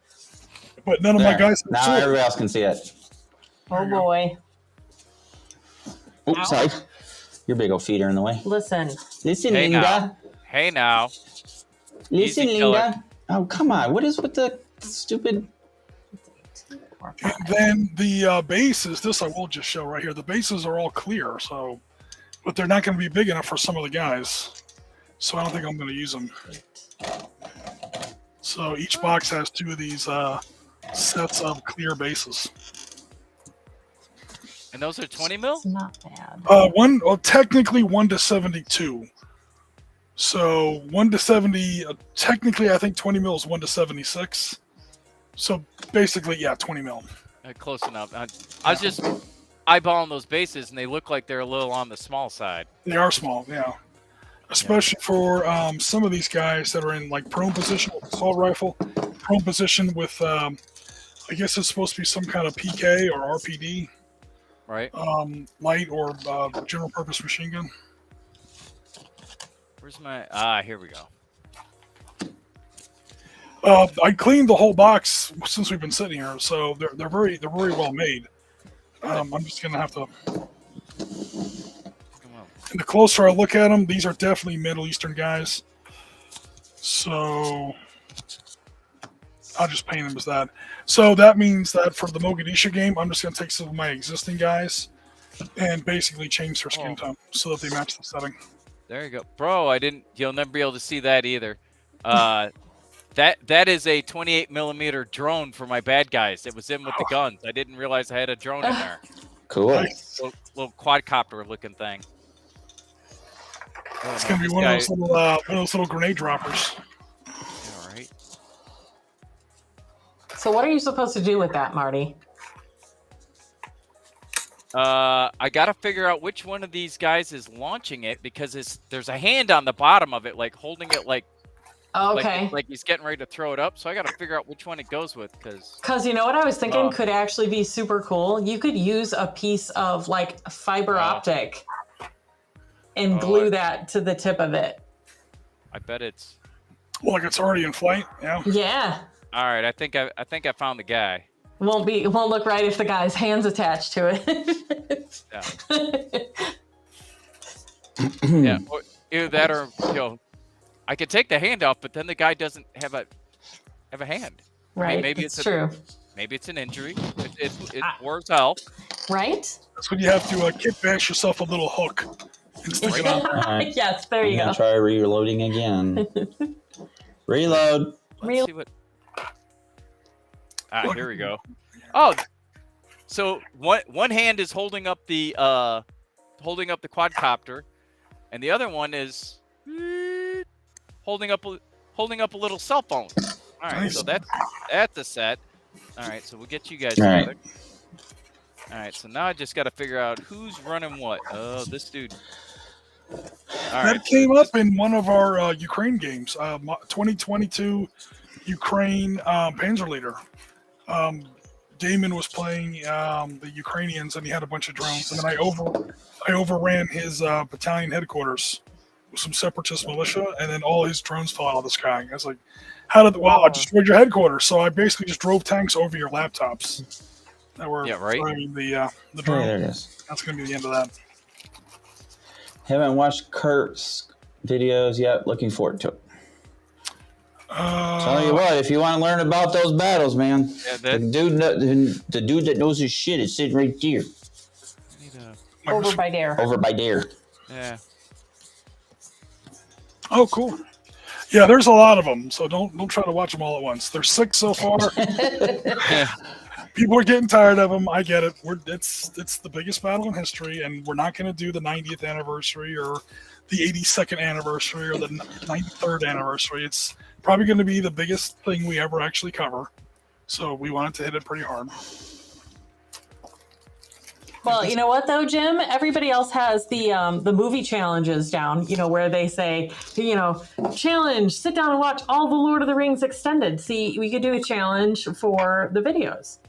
But none of my guys. Now everybody else can see it. Oh boy. Oops, sorry. Your big old feet are in the way. Listen, Hey Linda. now. Hey now. Listen, Easy Linda. killer. Oh, come on. What is with the stupid... And then the bases, this I will just show right here. The bases are all clear, so, but they're not going to be big enough for some of the guys. So I don't think I'm going to use them. So each box has two of these sets of clear bases. And those are 20 mil? it's not bad. Technically 1 to 72. So 1 to 70, technically I think 20 mil is 1 to 76. So basically, 20 mil. Close enough. I was just eyeballing those bases, and they look like they're a little on the small side. They are small, yeah. Especially for some of these guys that are in like prone position with assault rifle, prone position with, I guess it's supposed to be some kind of PK or RPD. Right. Light or general purpose machine gun. Where's my... here we go. I cleaned the whole box since we've been sitting here, so they're very well made. I'm just gonna have to. And the closer I look at them, these are definitely Middle Eastern guys. So I'll just paint them as that. So that means that for the Mogadishu game, I'm just gonna take some of my existing guys and basically change their skin tone so that they match the setting. There you go, bro. You'll never be able to see that either. That is a 28 millimeter drone for my bad guys. It was in with the guns. I didn't realize I had a drone in there. Cool. Little quadcopter looking thing. It's gonna be one of those little grenade droppers. All right. So what are you supposed to do with that, Marty? I gotta figure out which one of these guys is launching it because there's a hand on the bottom of it, like holding it like. Okay. Like he's getting ready to throw it up, so I got to figure out which one it goes with, because you know what I was thinking could actually be super cool. You could use a piece of like fiber optic and glue that to the tip of it. I bet it's. Well, like it's already in flight. Yeah. Yeah. All right, I think I found the guy. It won't look right if the guy's hands attached to it. Yeah. Either that or I could take the hand off, but then the guy doesn't have a. have a hand. Right. I mean, maybe it's true. Maybe it's an injury. It's war as hell. Right? That's when you have to kit bash yourself a little hook and stick it on. Alright. Yes, there you I'm go. gonna try reloading again. Reload. Let's see what. Here we go. Oh, so one hand is holding up the quadcopter, and the other one is holding up a little cell phone. All right, Nice. so that's a set. All right, so we'll get you guys All right. together. All right, so now I just got to figure out who's running what. Oh, this dude. All That right, came up in one of our Ukraine games, 2022 Ukraine Panzer Leader. Damon was playing the Ukrainians, and he had a bunch of drones. And then I overran his battalion headquarters with some separatist militia, and then all his drones fell out of the sky. I was like, "How did? Wow, I destroyed your headquarters!" So I basically just drove tanks over your laptops that were driving the drone. Hey, there it is. That's going to be the end of that. Haven't watched Kurt's videos yet. Looking forward to it. Tell you what, if you want to learn about those battles, man, the dude that knows his shit is sitting right there. Over by there. Over by there. Yeah. Oh, cool. Yeah, there's a lot of them, so don't try to watch them all at once. There's 6 so far. People are getting tired of them. I get it. It's the biggest battle in history, and we're not going to do the 90th anniversary or the 82nd anniversary or the 93rd anniversary. It's probably going to be the biggest thing we ever actually cover. So we wanted to hit it pretty hard. Well, you know what though, Jim? Everybody else has the movie challenges down, where they say, challenge, sit down and watch all the Lord of the Rings extended. See, we could do a challenge for the videos.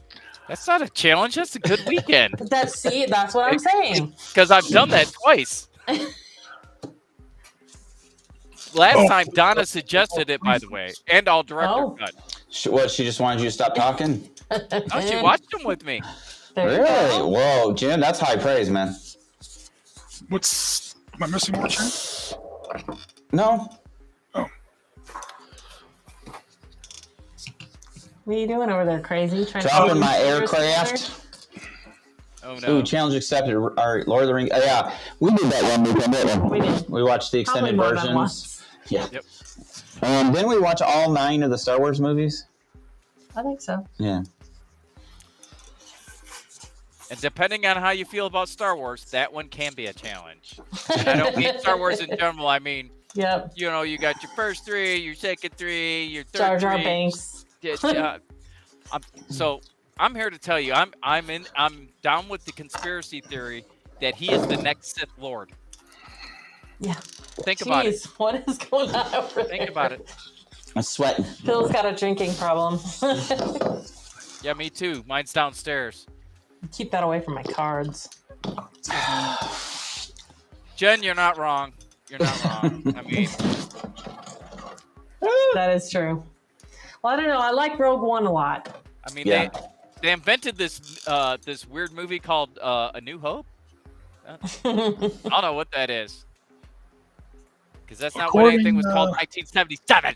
That's not a challenge. That's a good weekend. That's what I'm saying. Because I've done that twice. Last time Donna suggested it, by the way, and I'll direct her cut. She just wanted you to stop talking? No, she watched them with me. Really? Whoa, Jim, that's high praise, man. Am I missing more, Jim? No. Oh. What are you doing over there, crazy? Dropping my aircraft. Oh no. Ooh, challenge accepted. All right, Lord of the Rings. Yeah, we did that one weekend, didn't we? We did. We watched the extended Probably more than versions. once. Yeah. Yep. Didn't we watch all 9 of the Star Wars movies? I think so. Yeah. And depending on how you feel about Star Wars, that one can be a challenge. And I don't mean Star Wars in general. I mean, Yep. you got your first 3, your second 3, your third Jar Jar 3. Banks. So I'm here to tell you, I'm down with the conspiracy theory that he is the next Sith Lord. Yeah. Think about it. What is going on over there? Think about it. I'm sweating. Phil's got a drinking problem. Yeah, me too. Mine's downstairs. Keep that away from my cards. Jen, you're not wrong. You're not wrong. I mean, That is true. Well, I don't know. I like Rogue One a lot. I mean, Yeah. they invented this weird movie called A New Hope. I don't know what that is, because that's not what anything was called in 1977.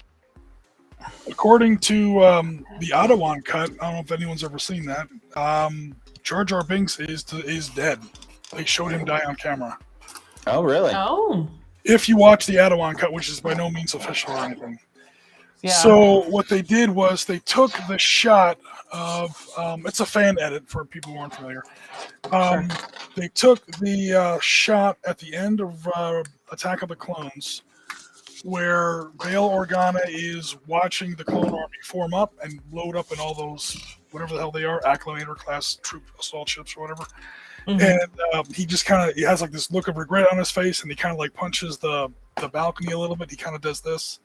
According to the Ottawa cut, I don't know if anyone's ever seen that. Jar Jar Binks is dead. They showed him die on camera. Oh, really? Oh. If you watch the Ottawa cut, which is by no means official or anything. Yeah. So what they did was they took the shot of it's a fan edit for people who aren't familiar. They took the shot at the end of Attack of the Clones, where Bail Organa is watching the clone army form up and load up in all those whatever the hell they are, acclimator class troop assault ships or whatever. Mm-hmm. And he just he has like this look of regret on his face, and he kind of like punches the balcony a little bit. He kind of does this.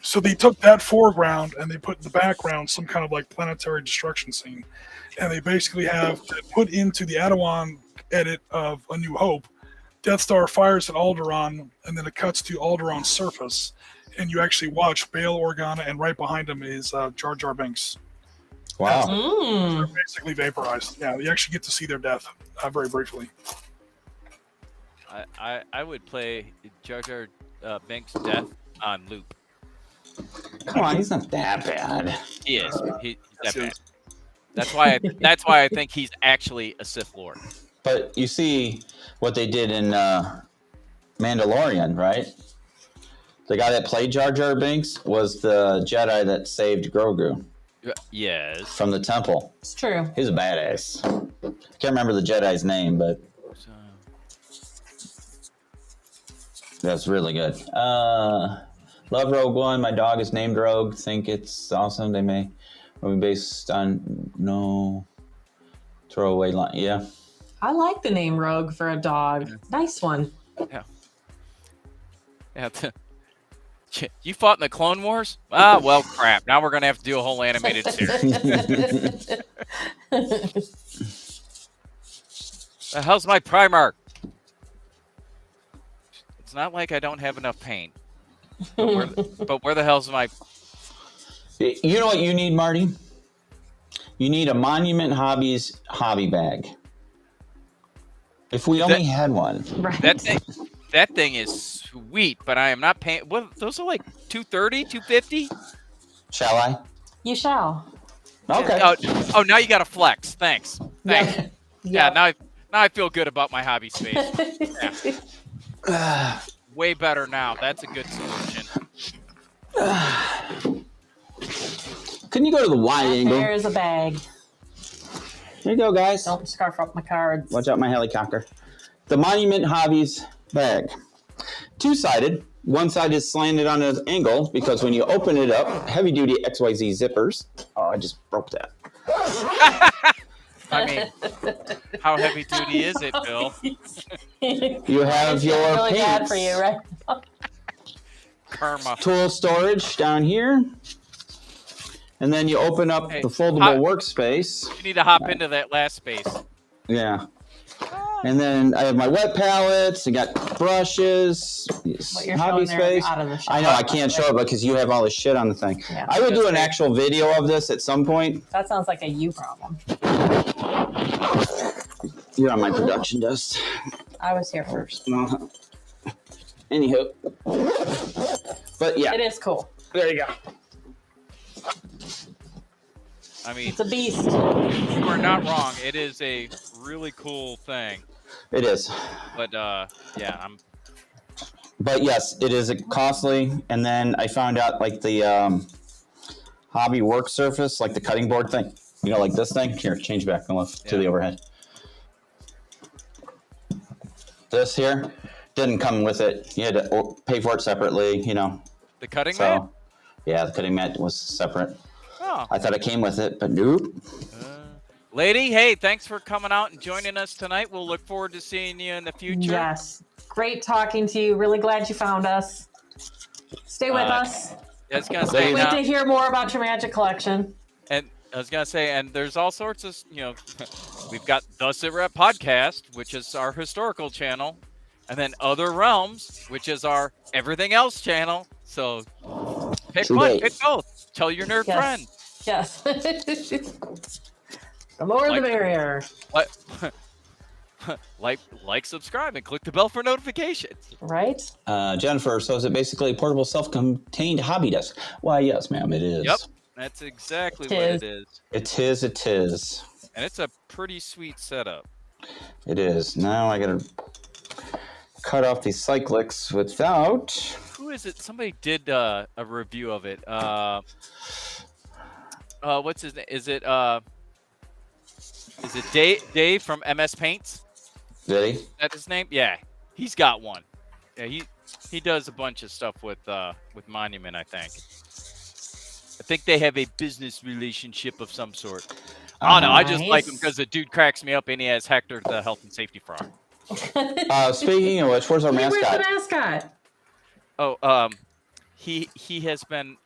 So they took that foreground and they put in the background some kind of like planetary destruction scene, and they basically have put into the Adawan edit of A New Hope. Death Star fires at Alderaan, and then it cuts to Alderaan's surface, and you actually watch Bail Organa, and right behind him is Jar Jar Binks. Wow. They're basically vaporized. Yeah, you actually get to see their death very briefly. I would play Jar Jar Binks' death on loop. Come on, he's not that bad. He is. He's that bad. That's why I think he's actually a Sith Lord. But you see what they did in Mandalorian, right? The guy that played Jar Jar Binks was the Jedi that saved Grogu. Yes. From the temple. It's true. He's a badass. Can't remember the Jedi's name, but that's really good. Love Rogue One. My dog is named Rogue. Think it's awesome. They may be based on no throwaway line. Yeah. I like the name Rogue for a dog. Nice one. Yeah. You fought in the Clone Wars? Ah, well, crap. Now we're going to have to do a whole animated series. How's my Primarch? It's not like I don't have enough paint. But where the hell's my... You know what you need, Marty? You need a Monument Hobbies hobby bag. If we only had one. Right. That thing is sweet, but I am not paying. What? Those are like $230, $250. Shall I? You shall. Okay. Oh, now you got to flex. Thanks. Yeah. Yeah. Now I feel good about my hobby space. Yeah. Way better now. That's a good solution. Can you go to the wide angle? There's a bag. Here you go, guys. Don't scarf up my cards. Watch out, my helicopter. The Monument Hobbies bag. Two-sided. One side is slanted on an angle because when you open it up, heavy-duty XYZ zippers. Oh, I just broke that. I mean, how heavy duty is it, Bill? You have your really bad paints. for you, right? Karma. Tool storage down here. And then you open up the foldable workspace. You need to hop into that last space. Yeah. And then I have my wet palettes. I got brushes, hobby space. I know I can't show it because you have all this shit on the thing. Yeah. I would do an actual video of this at some point. That sounds like a you problem. You're on my production desk. I was here first. Anywho. But yeah. It is cool. There you go. I mean, It's a beast. you are not wrong. It is a really cool thing. It is. But yeah, But yes, it is costly. And then I found out like the hobby work surface, like the cutting board thing. You know, like this thing. Here, change back and look to the overhead. This here didn't come with it. You had to pay for it separately, you know. the cutting mat? Yeah, the cutting mat was separate. Oh. I thought it came with it, but nope. Lady, hey, thanks for coming out and joining us tonight. We'll look forward to seeing you in the future. Yes. Great talking to you. Really glad you found us. Stay with us. I was gonna say, Wait to hear more about your magic collection. and I was gonna say, and there's all sorts of, we've got the SITREP podcast, which is our historical channel, and then Other Realms, which is our everything else channel. So pick one, pick both. Tell your nerd friend. Yes. The more the merrier. Like, subscribe, and click the bell for notifications. Right? Jennifer, so is it basically a portable self-contained hobby desk? Why, yes, ma'am, it is. Yep, that's exactly what it is. It is. And it's a pretty sweet setup. It is. Now I gotta cut off these cyclics without... Who is it? Somebody did a review of it. What's his name? Is it Dave from MS Paints? Did he? That's his name? Yeah, he's got one. Yeah, he does a bunch of stuff with Monument, I think. I think they have a business relationship of some sort. I don't know. I just like him because the dude cracks me up, and he has Hector, the health and safety frog. Speaking of which, where's our mascot? Where's the mascot? Oh, he has been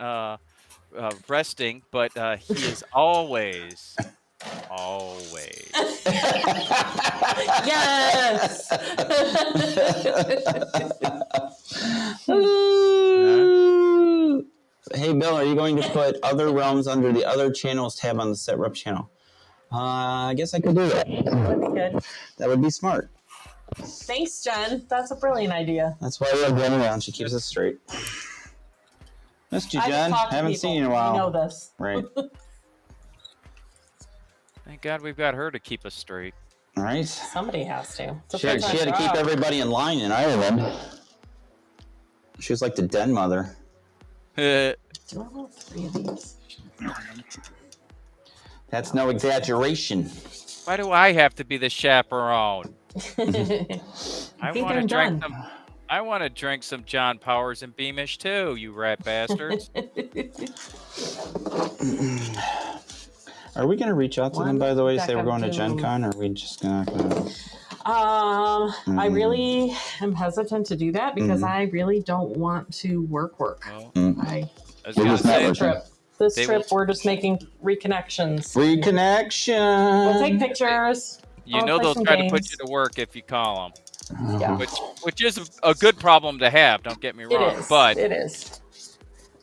resting, but he is always. Yes. Hey, Bill, are you going to put Other Realms under the Other Channels tab on the SITREP channel? I guess I could do that. That would be good. That would be smart. Thanks, Jen. That's a brilliant idea. That's why we have Jen around. She keeps us straight. Missed you, I just Jen. talk to Haven't people. seen you in a while. You know this. Right. Thank God we've got her to keep us straight. All right. Somebody has to. It's a She had full-time to keep job. everybody in line in Ireland. She was like the den mother. Do I want 3 of these? That's no exaggeration. Why do I have to be the chaperone? I think want to I'm drink done. some. I want to drink some John Powers and Beamish too, you rat bastards. Are we going to reach out to them, by the way, say we're going to Doom. Gen Con, or are we just not going to? I really am hesitant to do that because I really don't want to work. Well, I I was We're gonna just say, networking. this They trip will- we're just making reconnections. Reconnection. We'll take pictures. you I'll know play they'll some try to put games. you to work if you call them, Yeah. which is a good problem to have. Don't get me It wrong, is. but It is.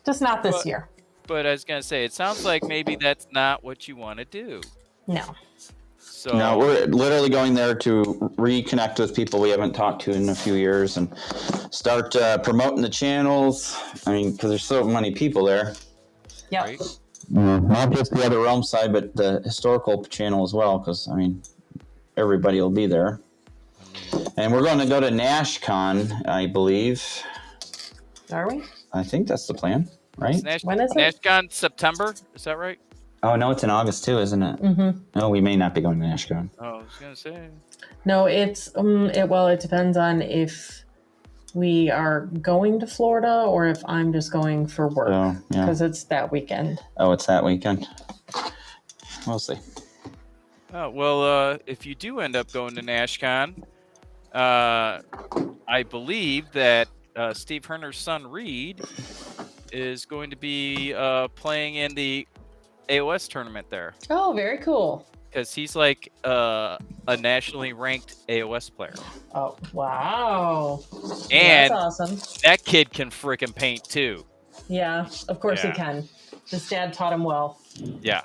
Just not this But- year. but I was gonna say it sounds like maybe that's not what you want to do. No. So No, we're literally going there to reconnect with people we haven't talked to in a few years and start promoting the channels. I mean, because there's so many people there. Yep. right? Not just the other realm side, but the historical channel as well, because, I mean, everybody will be there. And we're going to go to NashCon, I believe. Are we? I think that's the plan, right? When is it? NashCon September? Is that right? Oh, no, it's in August too, isn't it? Mm-hmm. No, we may not be going to NashCon. Oh, I was gonna say. No, it's it depends on if we are going to Florida or if I'm just going for work So, yeah. because it's that weekend. Oh, it's that weekend. We'll see. Oh, well, if you do end up going to NashCon, I believe that Steve Herner's son Reed is going to be playing in the AOS tournament there Oh, very cool. because he's like a nationally ranked AOS player, Oh, wow. and That's awesome. that kid can freaking paint too. Yeah, of course Yeah. he can. His dad taught him well. Yeah,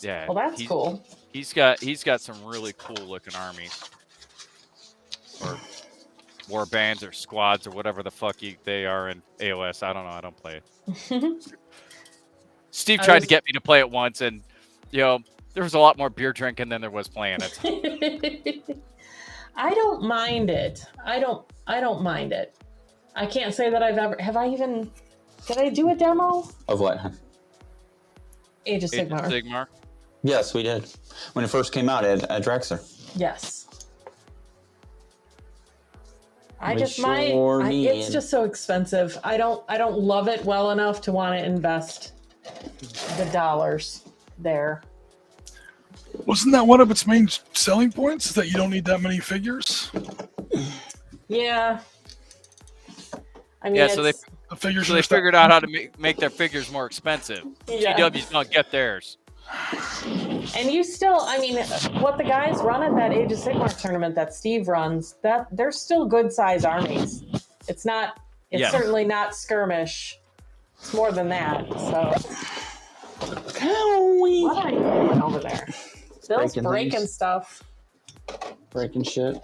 yeah. Well, that's cool. He's got some really cool looking armies, or war bands, or squads, or whatever the fuck they are in AOS. I don't know. I don't play it. Steve tried to get me to play it once, and there was a lot more beer drinking than there was playing it. I don't mind it. I don't mind it. I can't say that did I do a demo? Of what? Age of Sigmar. Sigmar. Yes, we did. When it first came out at Drexler. Yes. I We just sure it's did. just so expensive. I don't love it well enough to want to invest the dollars there. Wasn't that one of its main selling points? Is that you don't need that many figures? Yeah. I mean, Yeah, so The figures. they figured out how to make their figures more expensive. Yeah. GW's don't get theirs. And you still, I mean, what the guys run at that Age of Sigmar tournament that Steve runs, that they're still good size armies. It's Yeah. certainly not skirmish. It's more than that. So what are you doing over there? Bill's breaking things. stuff. Breaking shit.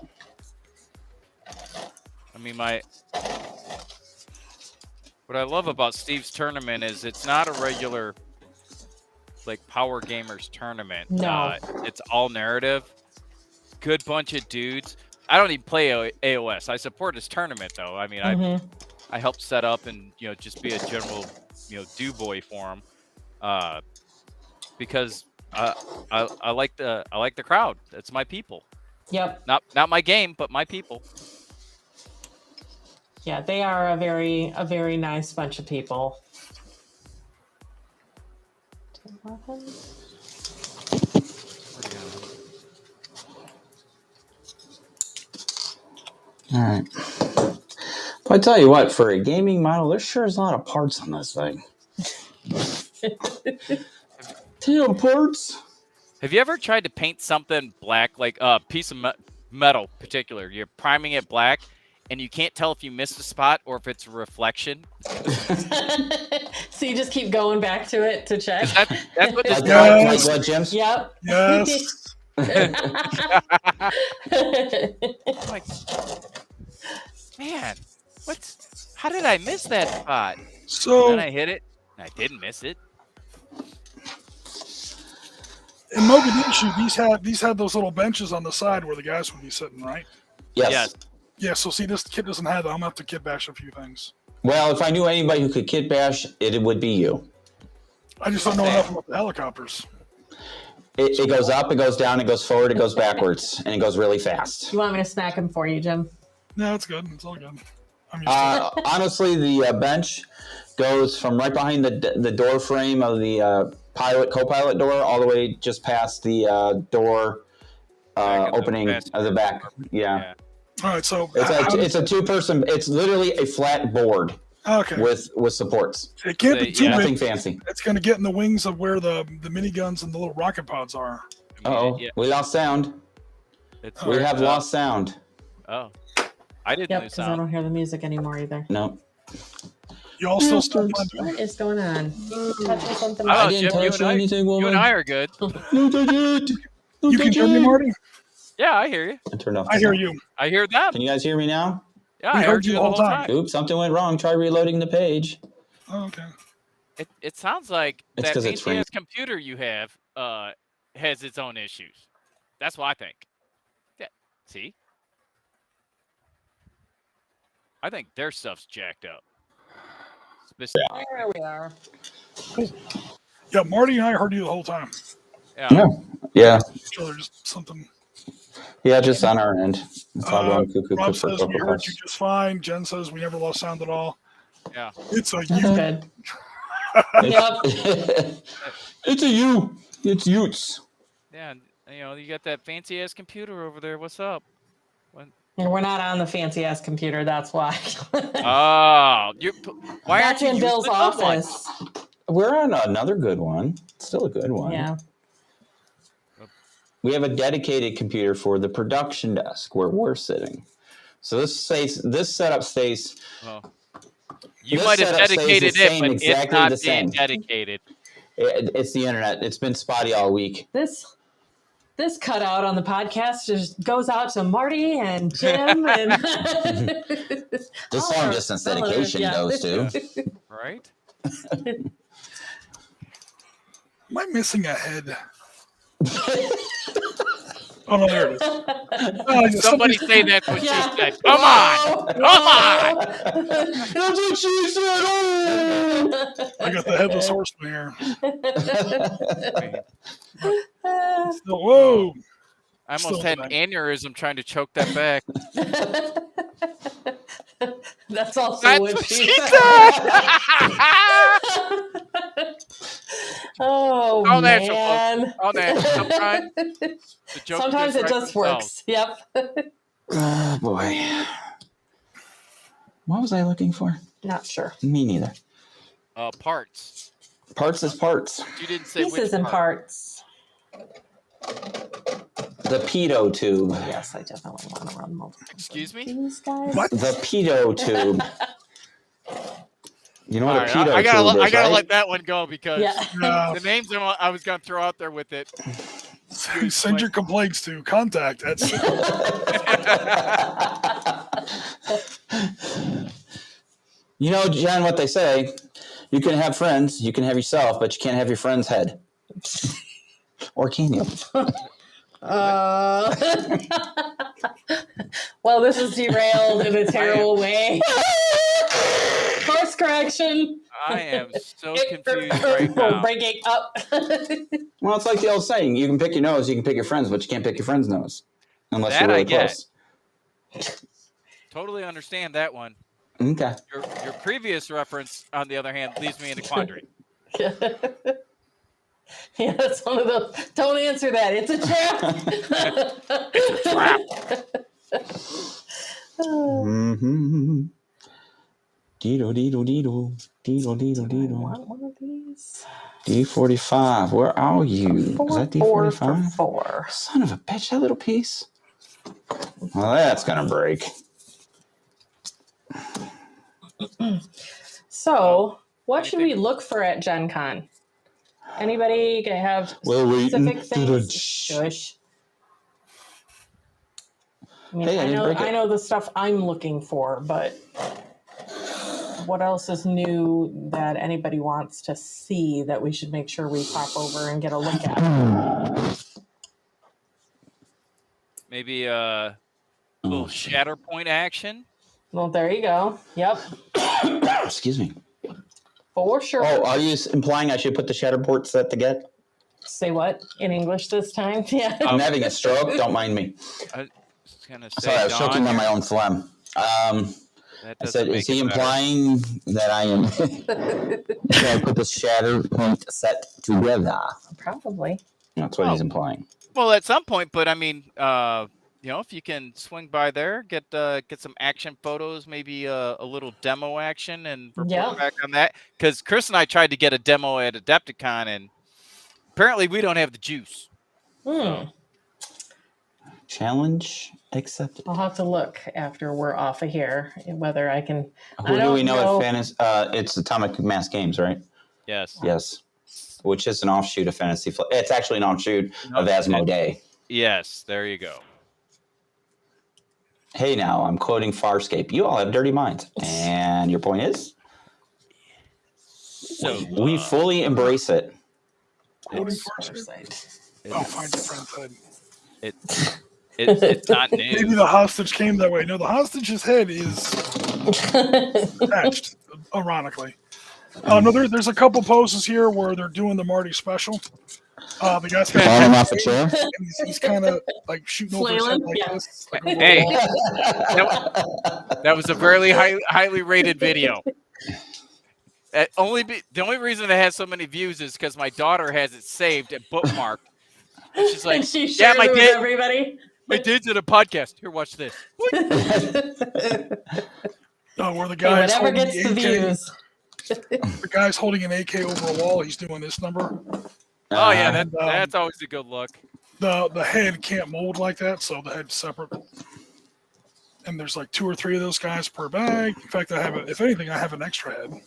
I mean, what I love about Steve's tournament is it's not a regular like Power Gamers tournament. No. It's all narrative. Good bunch of dudes. I don't even play AOS. I support his tournament though. I mean, I helped set up and just be a general do boy for him, because I like the crowd. It's my people. Yep. Not my game, but my people. Yeah, they are a very nice bunch of people. All right. But I tell you what, for a gaming model, there sure is a lot of parts on this thing. Tail parts. Have you ever tried to paint something black, like a piece of metal, particular? You're priming it black, and you can't tell if you missed a spot or if it's a reflection. So you just keep going back to it to check. That's what this Yes. Like what, Jim's? Yep. Yes. like, man, how did I miss that spot? So Then I hit it, and I didn't miss it. in Mogadishu, these had those little benches on the side where the guys would be sitting, right? Yes. Yeah. So see, this kit doesn't have that. I'm gonna have to kit bash a few things. Well, if I knew anybody who could kit bash, it would be you. I just don't know enough about the helicopters. It goes up, it goes down, it goes forward, it goes backwards, and it goes really fast. You want me to smack him for you, Jim? No, it's good. It's all good. I'm used to it. Honestly, the bench goes from right behind the door frame of the co-pilot door all the way just past the door opening of the back. Yeah. All right, so it's a two-person. It's literally a flat board. Okay. With supports. It can't be too big. Nothing fancy. It's going to get in the wings of where the miniguns and the little rocket pods are. Oh, we lost sound. We have lost sound. Oh, I didn't lose because sound. I don't hear the music anymore either. No. You all still What is going on? Touching something? Oh, I didn't Jim, touch anything, woman. you and I are good. You can hear me, Marty? Yeah, I hear you. I turned off. I hear you. I hear them. Can you guys hear me now? Yeah, I heard you the whole time. Oops, something went wrong. Try reloading the page. Oh, okay. It sounds like It's that 'cause it's free. fancy-ass computer you have has its own issues. That's what I think. Yeah. See? I think their stuff's jacked up. Specifically. There we are. Yeah, Marty and I heard you the whole time. Yeah. Yeah. So there's something. Yeah, just on our end. It's all going cuckoo Rob for says Cocoa we heard Puffs. you just fine. Jen says we never lost sound at all. Yeah. It's a That's you. good. Yep. It's a you. It's Utes. Yeah, and, you got that fancy-ass computer over there. What's up? We're not on the fancy ass computer. That's why. Oh, why aren't That's you in using Bill's the good one? office. We're on another good one. Still a good one. Yeah. We have a dedicated computer for the production desk where we're sitting. So this setup stays. Well, you This might have setup stays dedicated the it, same, but it's exactly not the being same. dedicated. It's the internet. It's been spotty all week. This cutout on the podcast just goes out to Marty and Jim and This long distance dedication goes to. Right? Am I missing a head? Oh, no, there it is. Somebody say that's what Yeah. she said. Come on! Come on! That's what she said. Oh! I got the headless horseman here. Still, whoa! I almost Still had an aneurysm trying to choke that back. That's also That's what what she she said. Oh, All natural, man. folks. All natural. Sometimes the joke Sometimes it writes just themselves. works. Yep. Oh boy. What was I looking for? Not sure. Me neither. Parts. Parts is parts. You didn't say which Pieces and part. parts. The pedo tube. Yes, I definitely want to run multiple. Excuse me? These guys. What? The pedo tube. You know what All a right, pedo I gotta, tube is, I gotta right? let that one go because Yeah. the names I was gonna throw out there with it. Send your complaints to contact at You know, Jen, what they say, you can have friends, you can have yourself, but you can't have your friend's head. Or can you? Well, this is derailed in a terrible way. Course correction. I am so confused right now. Breaking up. Well, it's like the old saying, you can pick your nose, you can pick your friends, but you can't pick your friend's nose. Unless That you're really I get. close. Totally understand that one. Okay. Your previous reference, on the other hand, leaves me in a quandary. Yeah, that's one of those. Don't answer that. It's a trap. It's a trap. Mm-hmm. Dido, dido, dido. Dido, dido, I dido. want one of these. D45. Where are you? Is that Four for D45? 4. Son of a bitch, that little piece. Well, that's going to break. So, what should we look for at Gen Con? Anybody have We're waiting specific to the things? Shush. I mean, Hey, I didn't break it. I know the stuff I'm looking for, but what else is new that anybody wants to see that we should make sure we pop over and get a look at? Maybe a little Shatterpoint action. Well, there you go. Yep. Excuse me. For sure. Oh, are you implying I should put the Shatterport set to get? Say what in English this time? Yeah. I'm having a stroke. Don't mind me. I was gonna say, Sorry, I was choking on my own phlegm. I said, is he implying that I am should I put the Shatterpoint set together? Probably. That's what he's implying. Well, at some point, but I mean, if you can swing by there, get some action photos, maybe a little demo action, and report back on that. Because Chris and I tried to get a demo at Adepticon, and apparently we don't have the juice. So. Challenge accepted. I'll have to look after we're off of here whether I can. Who do we know if it's Atomic Mass Games, right? Yes. Yes. Which is an offshoot of Fantasy Flight. It's actually an offshoot of Asmodee. Yes, there you go. Hey, now I'm quoting Farscape. You all have dirty minds, and your point is. So we fully embrace it. Quoting Farscape. Oh, find your friend's head. It's not new. Maybe the hostage came that way. No, the hostage's head is attached, ironically. No, there's a couple poses here where they're doing the Marty special. The guy's falling off a chair. He's kind of like shooting over his head like this. Like hey, that was a very highly rated video. The only reason it has so many views is because my daughter has it saved and bookmarked. And she's like, "Yeah, my dad, everybody. My dad's in a podcast. Here, watch this." No, where the guy's whatever gets the views. The guy's holding an AK over a wall. He's doing this number. Oh yeah, that's always a good look. The head can't mold like that, so the head's separate. And there's like 2 or 3 of those guys per bag. In fact, if anything, I have an extra head.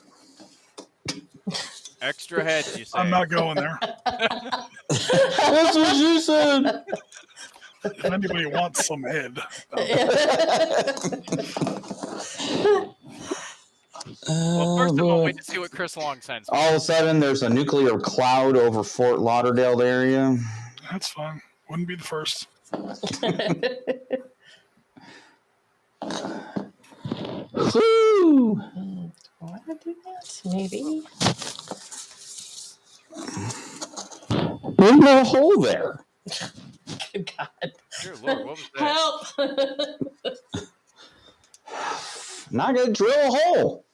Extra head, you say? I'm not going there. That's what you said. If anybody wants some head. Well, first of all, wait to see what Chris Long sends. All of a sudden, there's a nuclear cloud over Fort Lauderdale area. That's fine. Wouldn't be the first. Woo! Want to do that? Maybe. There's no hole there. Good God. Dear Lord, what was that? Help! Not gonna drill a hole.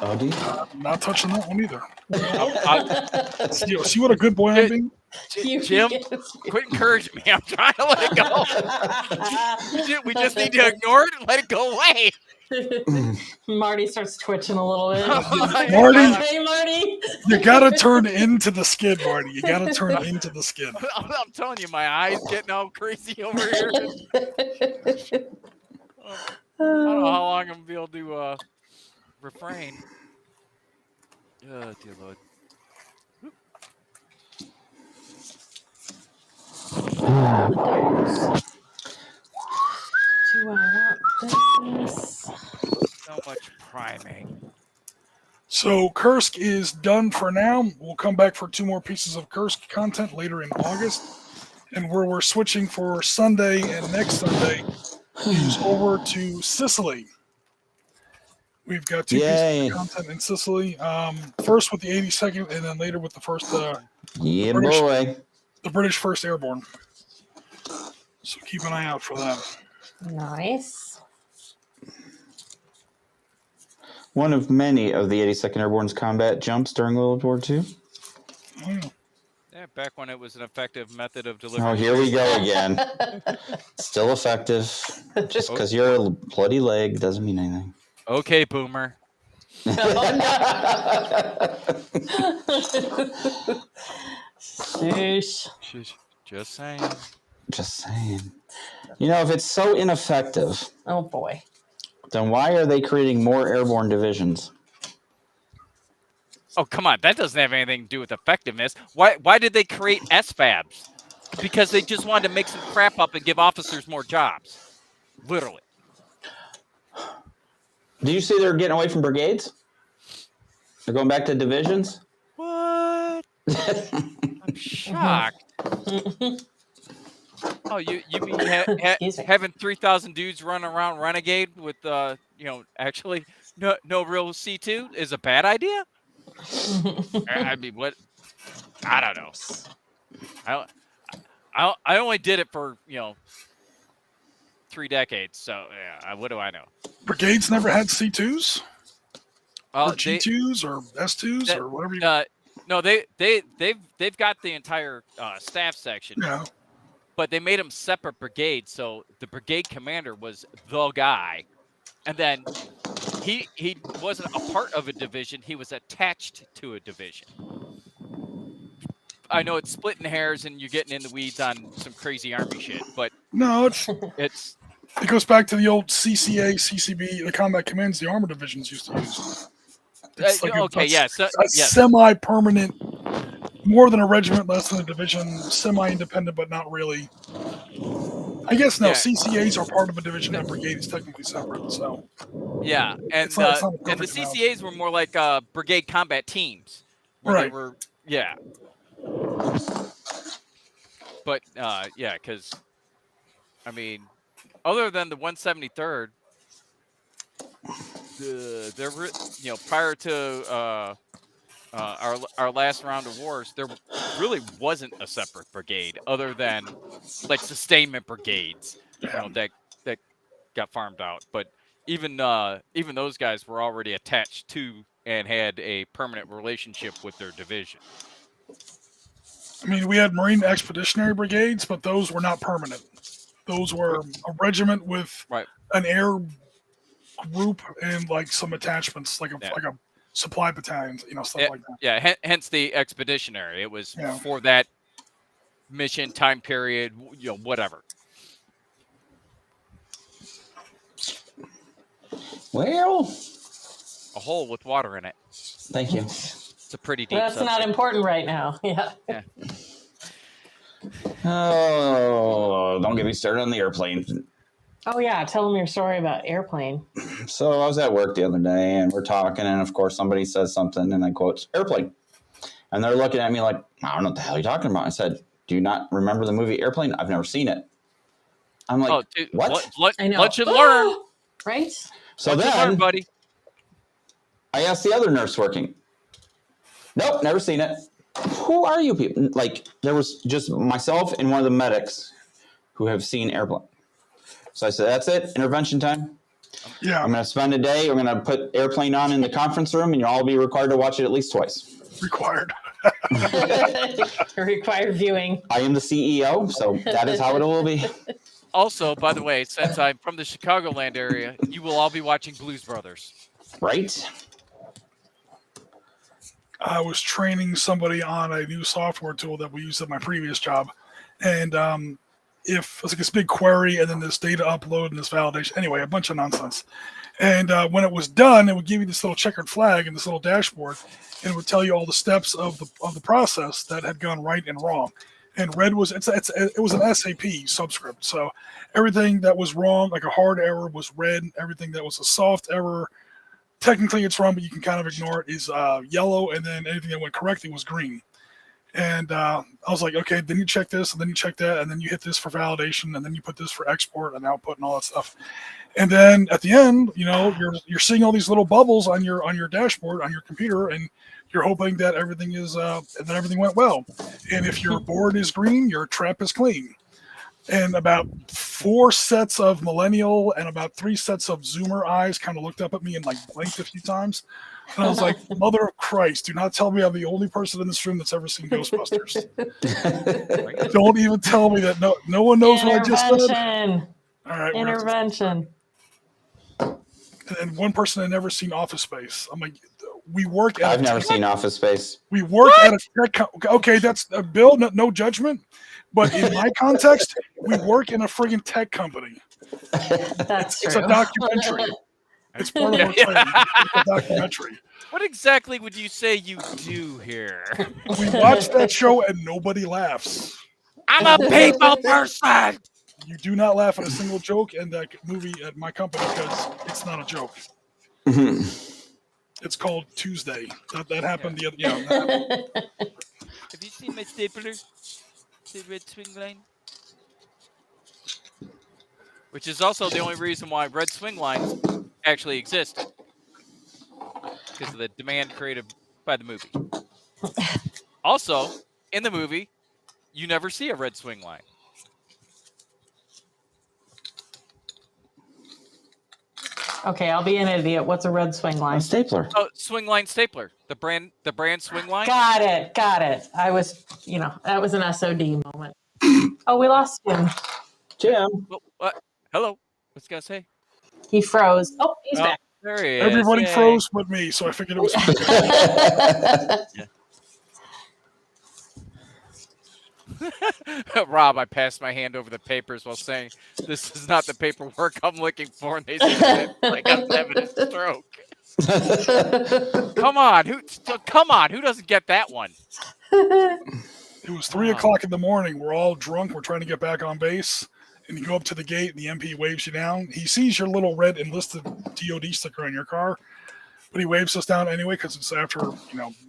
Oh, dude. Not touching that one either. See what a good boy I'm being? Jim, quit encouraging me. I'm trying to let it go. We just need to ignore it and let it go away. Marty starts twitching a little bit. Marty, Hey, Marty. you gotta turn into the skid, Marty. You gotta turn into the skid. I'm telling you, my eyes getting all crazy over here. I don't know how long I'm gonna be able to refrain. Oh, dear Lord. Do I want this? So much priming. So Kursk is done for now. We'll come back for 2 more pieces of Kursk content later in August. And where we're switching for Sunday and next Sunday is over to Sicily. We've got 2 pieces of content in Sicily. First with the 82nd, and then later with the first. The British First Airborne. So keep an eye out for that. Nice. One of many of the 82nd Airborne's combat jumps during World War II. Oh, yeah. Yeah, back when it was an effective method of delivery. Oh, here we go again. Still effective. Just because you're a bloody leg doesn't mean anything. Okay, boomer. Sheesh. Just saying. Just saying. You know, if it's so ineffective, Oh boy. then why are they creating more airborne divisions? Oh, come on. That doesn't have anything to do with effectiveness. Why did they create SFABs? Because they just wanted to make some crap up and give officers more jobs. Literally. Did you say they're getting away from brigades? They're going back to divisions? What? I'm shocked. Oh, you mean having 3,000 dudes running around Renegade with actually no real C2 is a bad idea? I mean, what? I don't know. I only did it for 3 decades, so yeah. What do I know? Brigades never had C2s or They G2s or S2s or whatever. No, they've got the entire staff section. Yeah. But they made them separate brigades, so the brigade commander was the guy, and then he wasn't a part of a division; he was attached to a division. I know it's splitting hairs, and you're getting in the weeds on some crazy army shit, but No, it goes back to the old CCA, CCB, the combat commands the armor divisions used to use. It's a semi-permanent, more than a regiment, less than a division, semi-independent, but not really. I guess no. Yeah. CCAs are part of a division, and brigade is technically separate. So yeah, and it's not and the CCAs were more like brigade combat teams, where right? They were, yeah. But because I mean, other than the 173rd, there were prior to our last round of wars, there really wasn't a separate brigade other than like sustainment brigades, that got farmed out. But even those guys were already attached to and had a permanent relationship with their division. I mean, we had Marine Expeditionary Brigades, but those were not permanent. Those were a regiment with an air group and like some attachments, like a supply battalion, stuff like that. Yeah, hence the expeditionary. It was for that mission time period, whatever. Well, a hole with water in it. Thank you. It's a pretty deep. That's not important right now. Yeah. Oh, don't get me started on the airplane. Oh yeah, tell them your story about airplane. So I was at work the other day, and we're talking, and of course somebody says something, and I quote airplane, and they're looking at me like, I don't know what the hell you're talking about. I said, do you not remember the movie Airplane? I've never seen it. I'm like, what? I know. Let you learn, right? So then, learn, buddy. I asked the other nurse working. Nope, never seen it. Who are you people? Like, there was just myself and one of the medics who have seen Airplane. So I said, that's it, intervention time. Yeah. I'm going to spend a day. We're going to put Airplane on in the conference room, and you'll all be required to watch it at least twice. Required. Required viewing. I am the CEO, so that is how it will be. Also, by the way, since I'm from the Chicagoland area, you will all be watching Blues Brothers. Right? I was training somebody on a new software tool that we used at my previous job. And if it's like this big query and then this data upload and this validation, anyway, a bunch of nonsense. And when it was done, it would give you this little checkered flag and this little dashboard, and it would tell you all the steps of the process that had gone right and wrong. And red was it was an SAP subscript, so everything that was wrong, like a hard error, was red. Everything that was a soft error, technically it's wrong, but you can kind of ignore it, is yellow, and then anything that went correctly was green. And I was like, okay, then you check this, and then you check that, and then you hit this for validation, and then you put this for export and output and all that stuff. And then at the end, you're seeing all these little bubbles on your dashboard on your computer, and you're hoping that everything is that everything went well. And if your board is green, your trap is clean. And about 4 sets of millennial and about 3 sets of Zoomer eyes kind of looked up at me and like blinked a few times. And I was like, Mother of Christ, do not tell me I'm the only person in this room that's ever seen Ghostbusters. Don't even tell me that no one knows what I just said. All right, intervention. And one person had never seen Office Space. I'm like, I've never seen Office Space. We work at a tech okay, that's a Bill, no judgment. But in my context, we work in a friggin' tech company. That's It's true. a documentary. It's part of our training. It's a documentary. What exactly would you say you do here? We watch that show and nobody laughs. I'm a people person. You do not laugh at a single joke in that movie at my company because it's not a joke. It's called Tuesday. That happened the other. Have you seen my stapler? The red swing line? Which is also the only reason why red swing lines actually existed. Because of the demand created by the movie. Also, in the movie, you never see a red swing line. Okay, I'll be an idiot. What's a red swing line? A stapler. Oh, swing line stapler. The brand swing line. Got it. I was, that was an SOD moment. Oh, we lost him. Jim. What? Hello. What's he got to say? He froze. Oh, he's back. There he is. Everybody Yay. froze but me, so I figured it was. Rob, I passed my hand over the papers while saying, "This is not the paperwork I'm looking for." And they said, "I got having a stroke." Come on, who doesn't get that one? It was 3 o'clock in the morning. We're all drunk. We're trying to get back on base. And you go up to the gate, and the MP waves you down. He sees your little red enlisted DOD sticker on your car, but he waves us down anyway because it's after,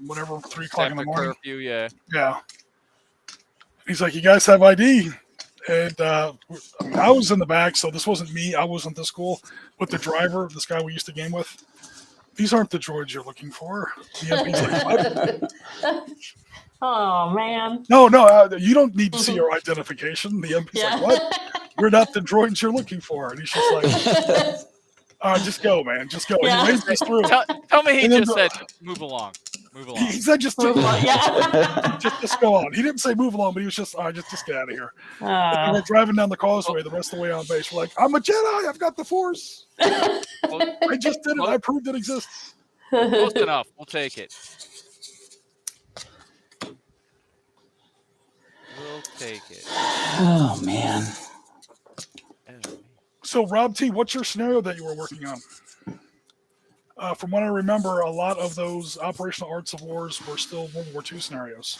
whatever, 3 o'clock in the morning. Curfew, yeah. Yeah. He's like, "You guys have ID?" And I was in the back, so this wasn't me. I wasn't the school. But the driver, this guy we used to game with, "These aren't the droids you're looking for." The MP's like, "What?" Oh, man. No, you don't need to see your identification. The MP's like, "What? We're not the droids you're looking for." And he's just like, "Just go, man. Just go." Yeah. And he waves us through. Tell me he just said, "Move along. Move along." He said, "Just Move on. Yeah. just go on." He didn't say move along, but he was just, "All right, just get out of here." And we're driving down the causeway the rest of the way on base. We're like, "I'm a Jedi. I've got the Force. I just did it. I proved it exists." Close enough. We'll take it. We'll take it. Oh, man. So, Rob T, what's your scenario that you were working on? From what I remember, a lot of those operational arts of wars were still World War II scenarios.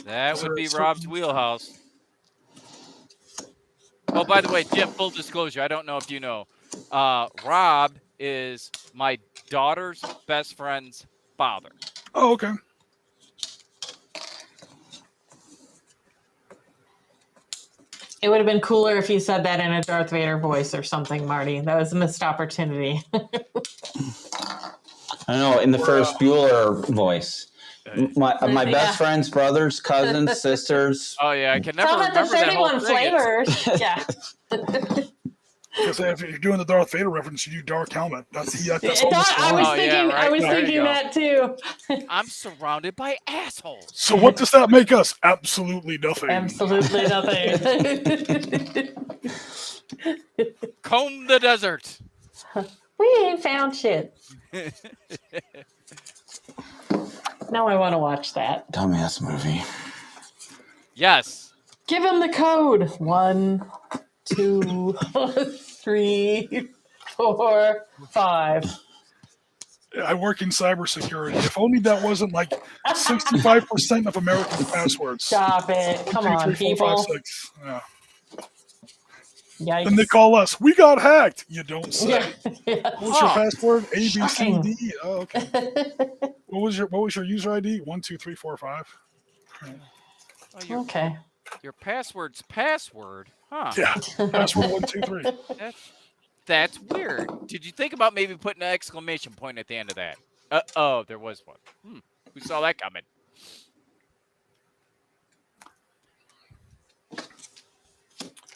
That would be Rob's wheelhouse. Oh, by the way, Jim, full disclosure, I don't know if you know. Rob is my daughter's best friend's father. Oh, okay. It would have been cooler if you said that in a Darth Vader voice or something, Marty. That was a missed opportunity. I know, in the first Bueller voice. My best friends, brothers, cousins, sisters. Oh, yeah, I can never Some of remember the that whole 31 thing. flavors. Yeah. Because if you're doing the Darth Vader reference, you do Dark Helmet. That's almost I was Oh, yeah, thinking, right. I was There you thinking go. that too. I'm surrounded by assholes. So what does that make us? Absolutely nothing. Absolutely nothing. Comb the desert. We ain't found shit. Now I want to watch that. Dumbass movie. Yes. Give him the code. 1, 2, 3, 4, 5. I work in cybersecurity. If only that wasn't like 65% of American passwords. Stop it. Come 2, on, 3, 4, people. 5, 6. Yeah. Yikes. And they call us. We got hacked. You don't say. Yeah. What's your password? A B C Shocking. D. Oh, okay. What was your user ID? 1, 2, 3, 4, 5. Oh, Okay. Your password's password. Huh. Yeah. Password 1, 2, 3. That's weird. Did you think about maybe putting an exclamation point at the end of that? Oh, there was one. Who saw that coming?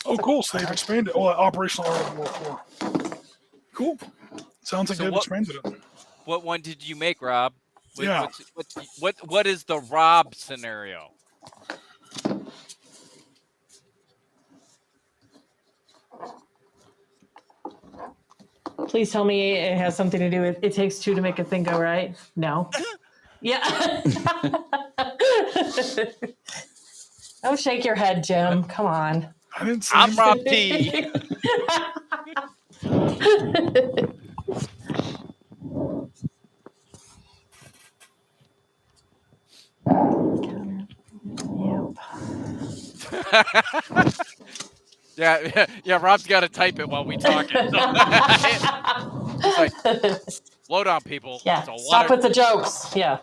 Oh, cool. So they've expanded. Oh, Operational Art of War 4. Cool. Sounds like So they've what- expanded it. What one did you make, Rob? Yeah. What is the Rob scenario? Please tell me it has something to do with It Takes Two to Make a Thing Go Right. No. Yeah. Don't shake your head, Jim. Come on. I didn't say I'm anything. Rob T. Yeah, Rob's got to type it while we talk it. So. was like, slow down, people. Yeah, It's a stop with the jokes. Yeah.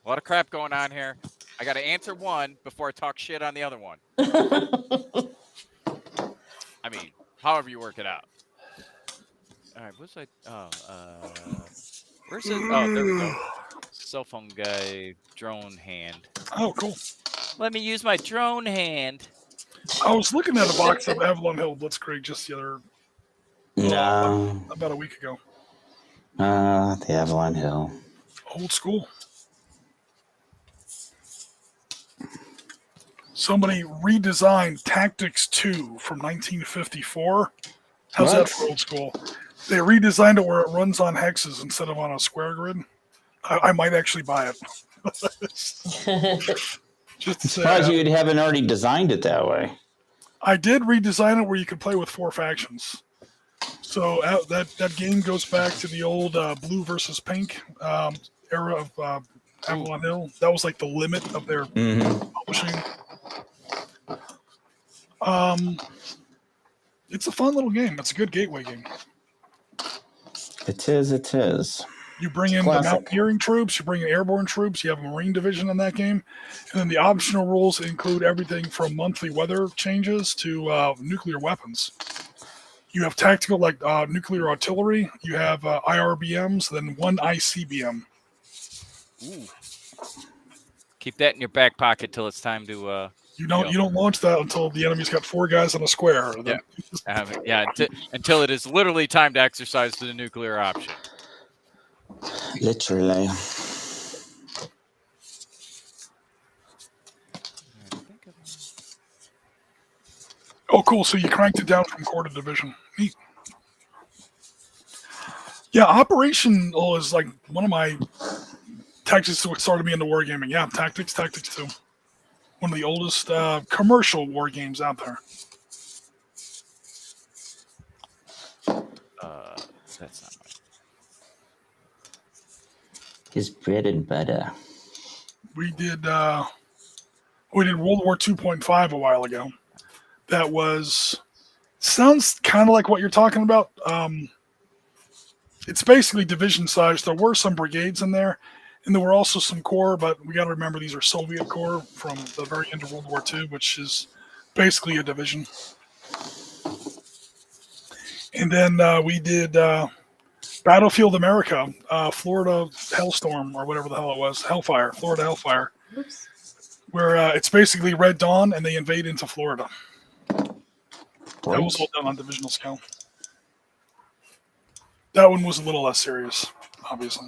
A lot of crap going on here. I got to answer one before I talk shit on the other one. I mean, however you work it out. All right, what's I? Where's it? Oh, there we go. Cell phone guy, drone hand. Oh, cool. Let me use my drone hand. I was looking at a box of Avalon Hill Blitzkrieg just the other about a week ago. The Avalon Hill. Old school. Somebody redesigned Tactics 2 from 1954. How's that for old school? They redesigned it where it runs on hexes instead of on a square grid. I might actually buy it. Just to surprised you haven't already designed it that way. I did redesign it where you could play with 4 factions. So that game goes back to the old blue versus pink era of Avalon Hill. That was like the limit of their publishing. It's a fun little game. It's a good gateway game. It is. You bring in the mountaineering troops, you bring in airborne troops, you have a marine division in that game. And then the optional rules include everything from monthly weather changes to nuclear weapons. You have tactical, like nuclear artillery. You have IRBMs, then 1 ICBM. Ooh. Keep that in your back pocket till it's time to... You don't launch that until the enemy's got 4 guys in a square. Yeah, until it is literally time to exercise the nuclear option. Literally. Oh, cool. So you cranked it down from core to division. Neat. Yeah, Operation is like one of my tactics that started me into wargaming. Yeah, Tactics 2. One of the oldest commercial war games out there. That's not mine. His bread and butter. We did World War 2.5 a while ago. That sounds kind of like what you're talking about. It's basically division size. There were some brigades in there, and there were also some corps, but we got to remember these are Soviet corps from the very end of World War II, which is basically a division. And then we did Battlefield America, Florida Hellstorm, or whatever the hell it was, Florida Hellfire, where it's basically Red Dawn, and they invade into Florida. That was all done on divisional scale. That one was a little less serious, obviously.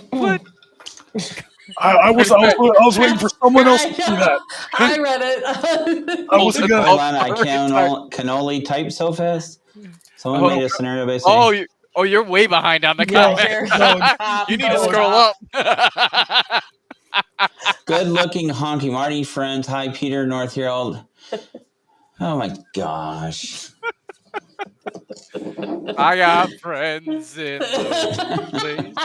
What? I was waiting for someone else to see that. I read it. I wasn't gonna. Hold on, I can only type so fast. Someone made a scenario basically. You're way behind on the comments. You need to scroll up. Good-looking honky Marty friends. Hi, Peter North here. Oh my gosh. I got friends in those places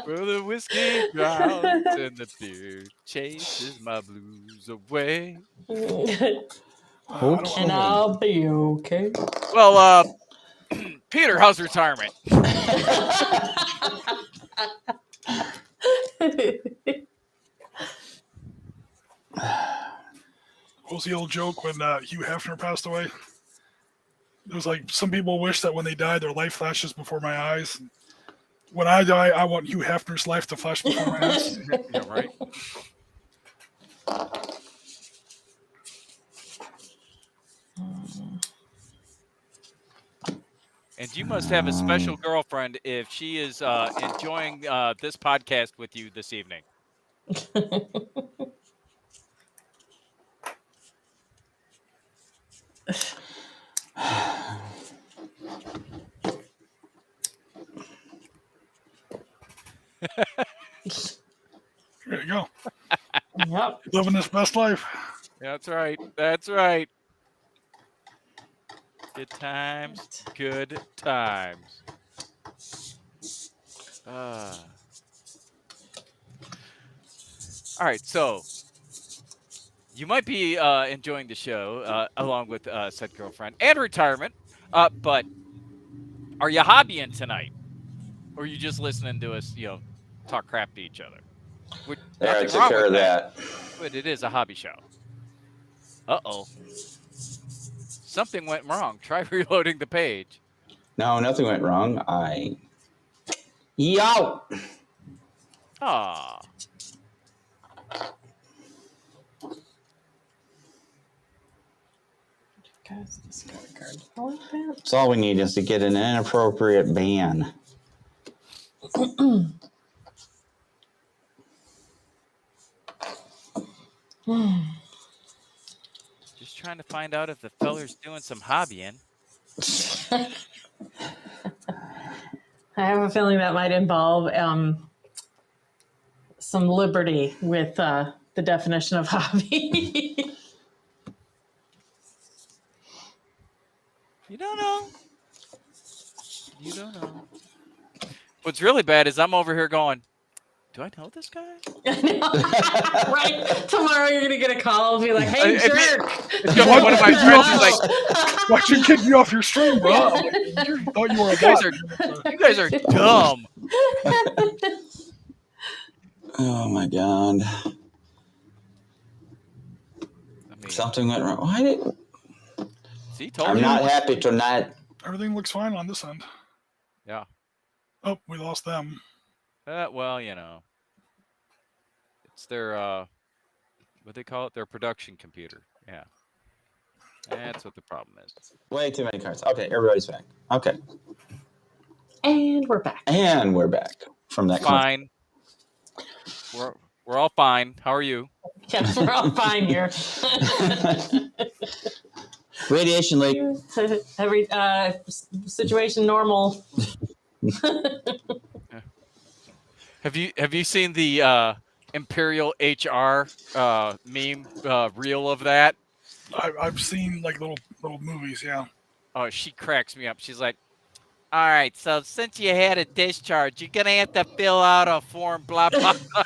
where the whiskey drowns and the beer chases my blues away. Okay. And I'll be okay. Well, Peter, how's retirement? What was the old joke when Hugh Hefner passed away? It was like, some people wish that when they die, their life flashes before my eyes. When I die, I want Hugh Hefner's life to flash before my eyes. Yeah, right. And you must have a special girlfriend if she is enjoying this podcast with you this evening. There you go. Yep. Living his best life. That's right. That's right. Good times. Good times. All right. So You might be enjoying the show along with said girlfriend and retirement, but are you hobbying tonight, or are you just listening to us, talk crap to each other? There, I Nothing took wrong care with of that, that. but it is a hobby show. Uh-oh. Something went wrong. Try reloading the page. No, nothing went wrong. Yo! Ah. Guys, discard a card. I like that. That's all we need is to get an inappropriate ban. Just trying to find out if the feller's doing some hobbying. I have a feeling that might involve some liberty with the definition of hobby. You don't know. You don't know. What's really bad is I'm over here going, do I know this guy? Right? Tomorrow you're going to get a call and be like, hey, jerk. One of my friends is like, why'd you kick me off your stream, bro? I'm like, you thought you were a you guys are dumb. Oh my god. Something went wrong. Why did... See, told I'm you. not happy tonight. Everything looks fine on this end. Yeah. Oh, we lost them. Well, it's their, what they call it? Their production computer. Yeah. That's what the problem is. Way too many cards. Okay, everybody's back. Okay. And we're back. And we're back from that. Fine. We're all fine. How are you? Yes, we're all fine here. Radiation leak. Every situation normal. Have you seen the Imperial HR meme reel of that? I've seen like little movies, yeah. Oh, she cracks me up. She's like, all right, so since you had a discharge, you're gonna have to fill out a form, blah blah blah.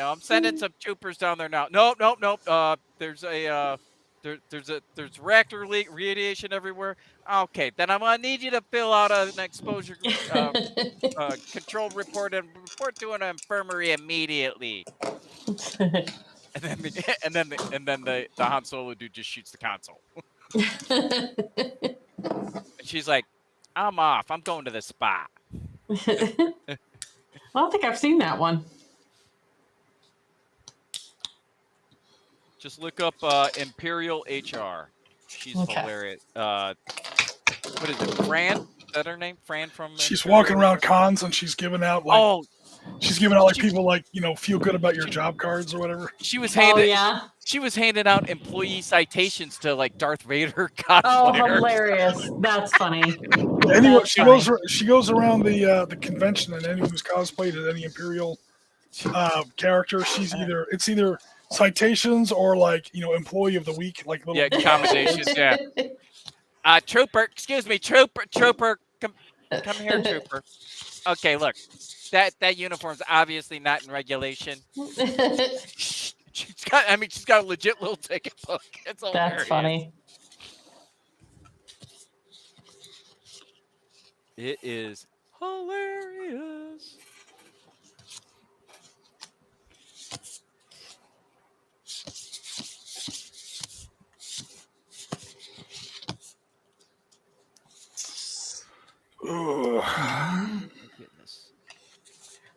I'm sending some troopers down there now. Nope. There's reactor leak, radiation everywhere. Okay, then I'm gonna need you to fill out an exposure control report and report to an infirmary immediately. And then the Han Solo dude just shoots the console. And she's like, I'm off. I'm going to the spa. I don't think I've seen that one. Just look up Imperial HR. She's hilarious. What is it? Fran? Is that her name? Fran from. She's walking around cons and she's giving out like. She's giving out like people like feel good about your job cards or whatever. She was handing out employee citations to like Darth Vader cosplayers. Oh, hilarious! That's funny. Anyway, she goes around the convention, and anyone who's cosplayed as any Imperial character, it's either citations or like employee of the week, like little accommodations. Yeah. Trooper, excuse me, trooper, come here, trooper. Okay, look. That uniform's obviously not in regulation. She's got a legit little ticket book. It's hilarious. That's funny. It is hilarious.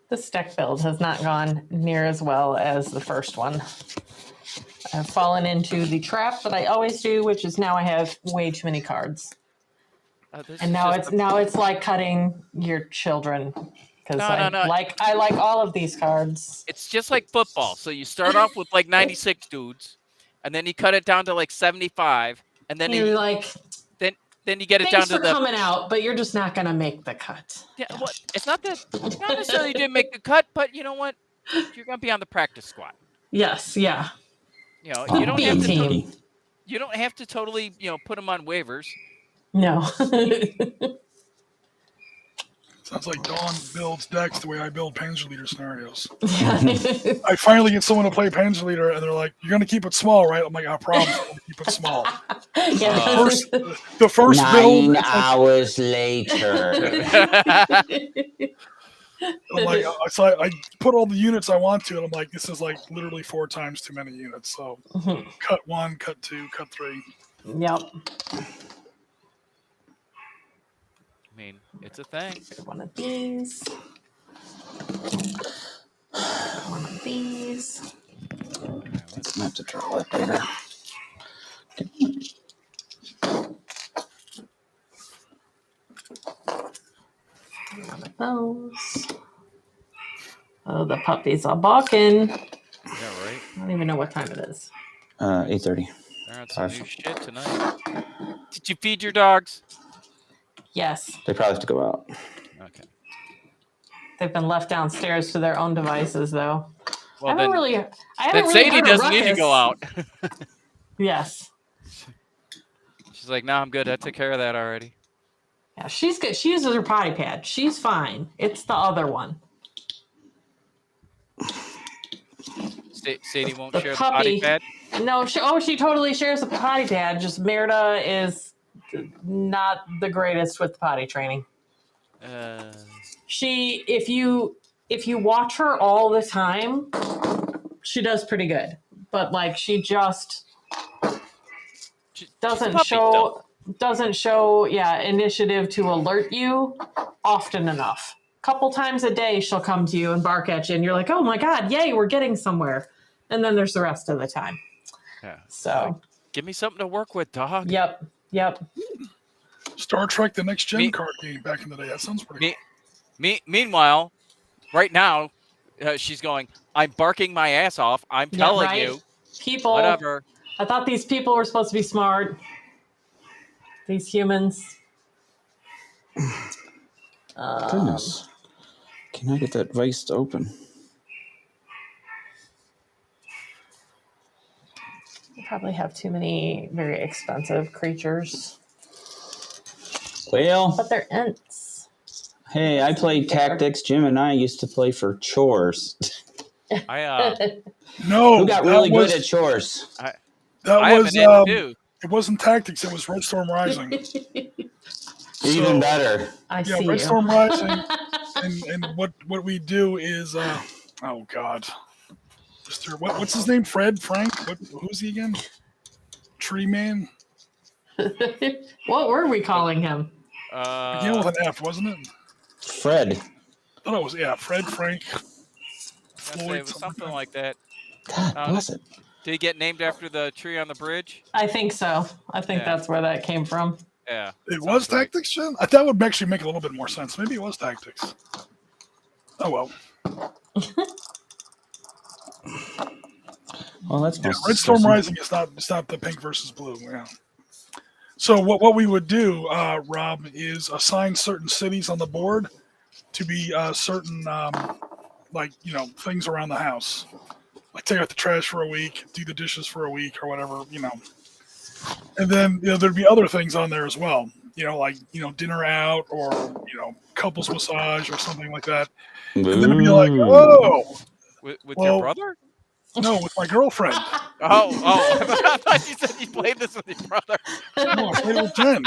This deck build has not gone near as well as the first one. I've fallen into the trap that I always do, which is now I have way too many cards. And now it's like cutting your children. Because I like all of these cards. It's just like football. So you start off with like 96 dudes, and then you cut it down to like 75, and then you're like, then you get it down to the coming out, but you're just not going to make the cut. Yeah, well, it's not necessarily you didn't make the cut, but you know what? You're going to be on the practice squad. Yes, yeah. You don't have to. You don't have to totally, put them on waivers. No. Sounds like Dawn builds decks the way I build Panzer Leader scenarios. Yeah. I finally get someone to play Panzer Leader, and they're like, "You're going to keep it small, right?" I'm like, "I promise, I'm going to keep it small." Yeah. The first build, 9 it's like, hours later. I'm like, so I put all the units I want to, and I'm like, this is like literally 4 times too many units. So cut 1, cut 2, cut 3. Yep. I mean, it's a thing. One of these. One of these. I'm gonna have to draw that later. One of those. Oh, the puppies are barking. Yeah, right. I don't even know what time it is. 8:30. They're on some new shit tonight. Did you feed your dogs? Yes. They probably have to go out. Okay. They've been left downstairs to their own devices, though. Well, I haven't then really Sadie heard a doesn't need to ruckus. go out. Yes. She's like, "No, I'm good. I took care of that already." Yeah, she's good. She uses her potty pad. She's fine. It's the other one. Sadie won't The share puppy. the potty pad. No, she totally shares the potty pad. Just Merida is not the greatest with the potty training. She, if you watch her all the time, she does pretty good. But like, she just doesn't show initiative to alert you often enough. Couple times a day, she'll come to you and bark at you, and you're like, "Oh my god, yay, we're getting somewhere!" And then there's the rest of the time. Yeah. So, give me something to work with, dog. Yep. Star Trek: The Next Gen card game back in the day. That sounds pretty cool. Meanwhile, right now, she's going, "I'm barking my ass off. I'm telling you, people. Whatever. I thought these people were supposed to be smart. These humans. Goodness. Can I get that vise to open? You probably have too many very expensive creatures. Well, but they're ints. Hey, I played Tactics. Jim and I used to play for chores. No, who got really good at chores? It wasn't Tactics. It was Red Storm Rising. Even better. Red Storm Rising, and what we do is, oh god, Mr. What's his name? Frank? Who's he again? Tree Man. What were we calling him? Began with an F, wasn't it? Fred. I thought it was Fred, Frank, Floyd, it was something like that. God, was it? Did he get named after the tree on the bridge? I think so. I think that's where that came from. Yeah. It was Tactics, Jen? That would actually make a little bit more sense. Maybe it was Tactics. Oh, well. Well, that's Red Storm Rising is not the pink versus blue. Yeah. So what we would do, Rob, is assign certain cities on the board to be certain, things around the house. Like take out the trash for a week, do the dishes for a week, or whatever, And then there'd be other things on there as well. Dinner out, or couples massage or something like that. And then it'd be like, oh, with your brother? No, with my girlfriend. I thought you said you played this with your brother. No, I played with Jen.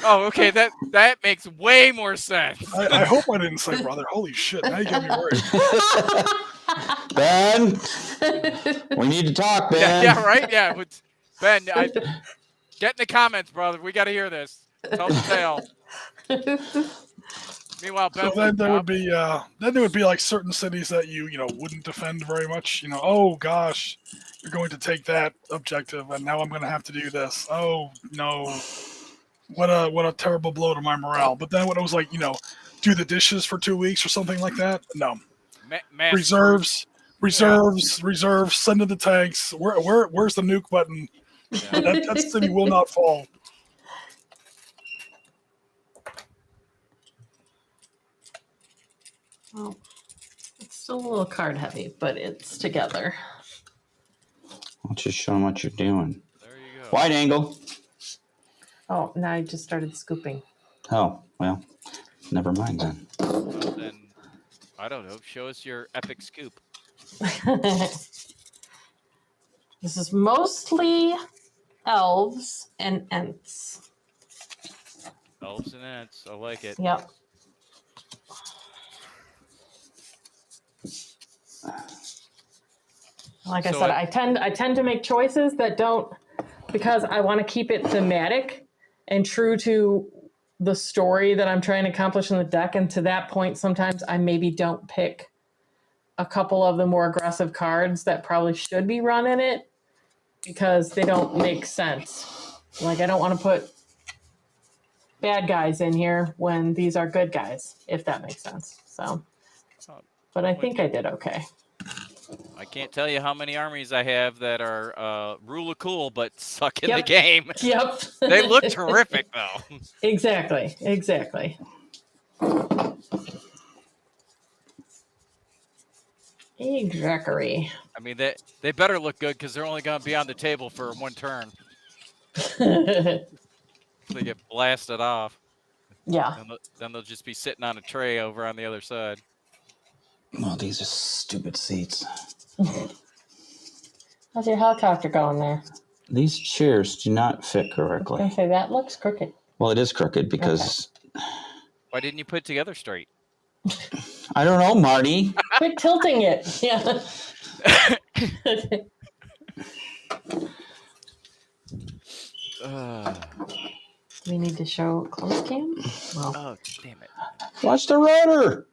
Oh, okay. That makes way more sense. I hope I didn't say brother. Holy shit! Now you got me worried. Ben, we need to talk, Ben. Yeah, right. Yeah, Ben, get in the comments, brother. We got to hear this. Tell the tale. Meanwhile, Ben. So then there would be like certain cities that you wouldn't defend very much. Oh gosh, you're going to take that objective, and now I'm going to have to do this. Oh no, what a terrible blow to my morale. But then when it was like do the dishes for 2 weeks or something like that, no. Reserves. Send to the tanks. Where's the nuke button? Yeah. That city will not fall. Well, it's still a little card heavy, but it's together. I'll just show them what you're doing. There you go. Wide angle. Oh, now I just started scooping. Oh, well. never mind then. Well, then, I don't know. Show us your epic scoop. This is mostly elves and ents. Elves and ants. I like it. Yep. Like I said, I tend to make choices that don't, because I want to keep it thematic and true to the story that I'm trying to accomplish in the deck. And to that point, sometimes I maybe don't pick a couple of the more aggressive cards that probably should be run in it because they don't make sense. Like, I don't want to put bad guys in here when these are good guys, if that makes sense. So, but I think I did okay. I can't tell you how many armies I have that are rule of cool but suck in the game. Yep. They look terrific, though. Exactly. Exactly. I mean, they better look good because they're only going to be on the table for one turn. They get blasted off. Yeah. Then they'll just be sitting on a tray over on the other side. Well, these are stupid seats. How's your helicopter going there? These chairs do not fit correctly. I was gonna say, that looks crooked. Well, it is crooked because... Okay. Why didn't you put it together straight? I don't know, Marty. Quit tilting it. Yeah. Do we need to show close cam? Well, oh, damn it. Watch the rotor.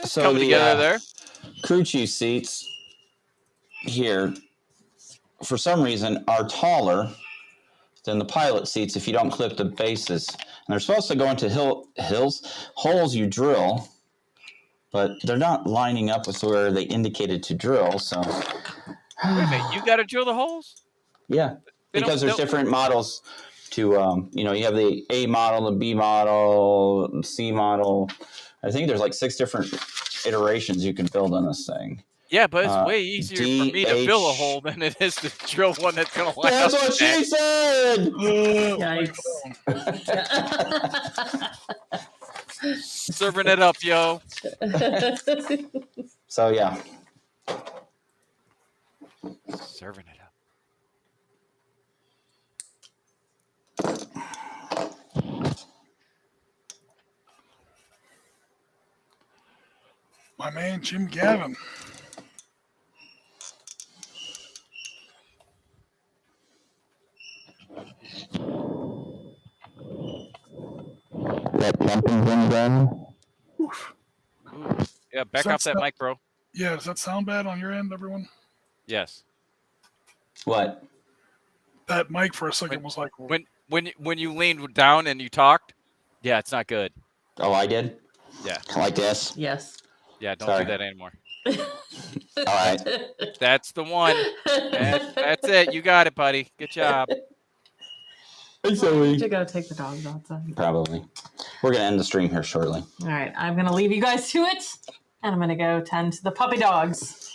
So come together there. Crew chief seats here, for some reason, are taller than the pilot seats if you don't clip the bases. And they're supposed to go into holes you drill, but they're not lining up with where they indicated to drill. So, wait a minute, you got to drill the holes? Yeah, because there's different models to, you have the A model, the B model, the C model. I think there's like 6 different iterations you can build on this thing. Yeah, but it's way easier for me to fill a hole than it is to drill one that's going to line up. That's what she said! yikes. Serving it up, yo. So, yeah. Serving it up. My man, Jim Gavin. That jumping thing done? Yeah, back off that mic, bro. Yeah, does that sound bad on your end, everyone? Yes. What? That mic for a second was like... When you leaned down and you talked, yeah, it's not good. Oh, I did? Yeah. Like this? Yes. Yeah, don't Sorry. do that anymore. All right. That's the one. That's it. You got it, buddy. Good job. Hey, Zoe. To go take the dogs outside. Probably. We're going to end the stream here shortly. All right, I'm going to leave you guys to it, and I'm going to go tend to the puppy dogs.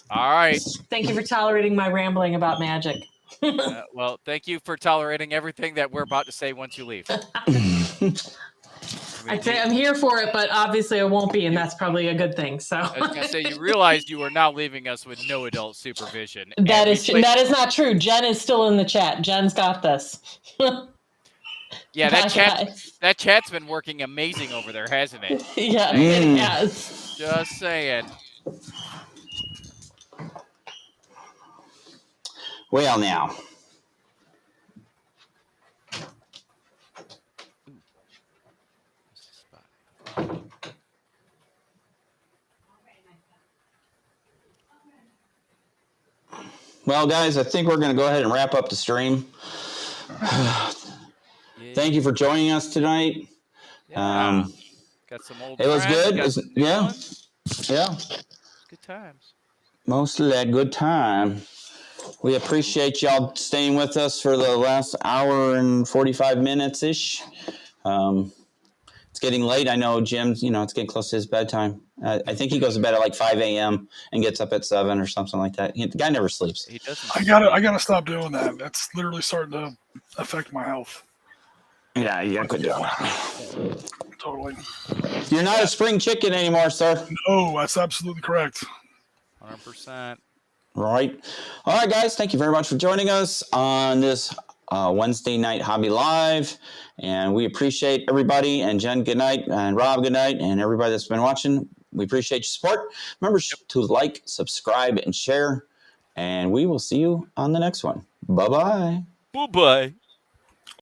All right. Thank you for tolerating my rambling about magic. Well, thank you for tolerating everything that we're about to say once you leave. I'd say I'm here for it, but obviously I won't be, and that's probably a good thing. So I was going to say, you realize you are now leaving us with no adult supervision. That is not true. Jen is still in the chat. Jen's got this. Yeah, that chat's been working amazing over there, hasn't it? Yeah, it has. Just saying. Well, now. Well, guys, I think we're going to go ahead and wrap up the stream. Thank you for joining us tonight. Yeah. Got some old it was good. Yeah. Good times. Mostly that good time. We appreciate y'all staying with us for the last hour and 45 minutes-ish. It's getting late. I know Jim's, it's getting close to his bedtime. I think he goes to bed at like 5 a.m. and gets up at 7 or something like that. The guy never sleeps. He doesn't. I gotta stop doing that. That's literally starting to affect my health. Yeah, you quit doing that. Totally. You're not a spring chicken anymore, sir. No, that's absolutely correct. 100%. Right. All right, guys. Thank you very much for joining us on this Wednesday night Hobby Live. And we appreciate everybody. And Jen, good night. And Rob, good night. And everybody that's been watching, we appreciate your support. Remember to like, subscribe, and share. And we will see you on the next one. Bye-bye. Bye-bye.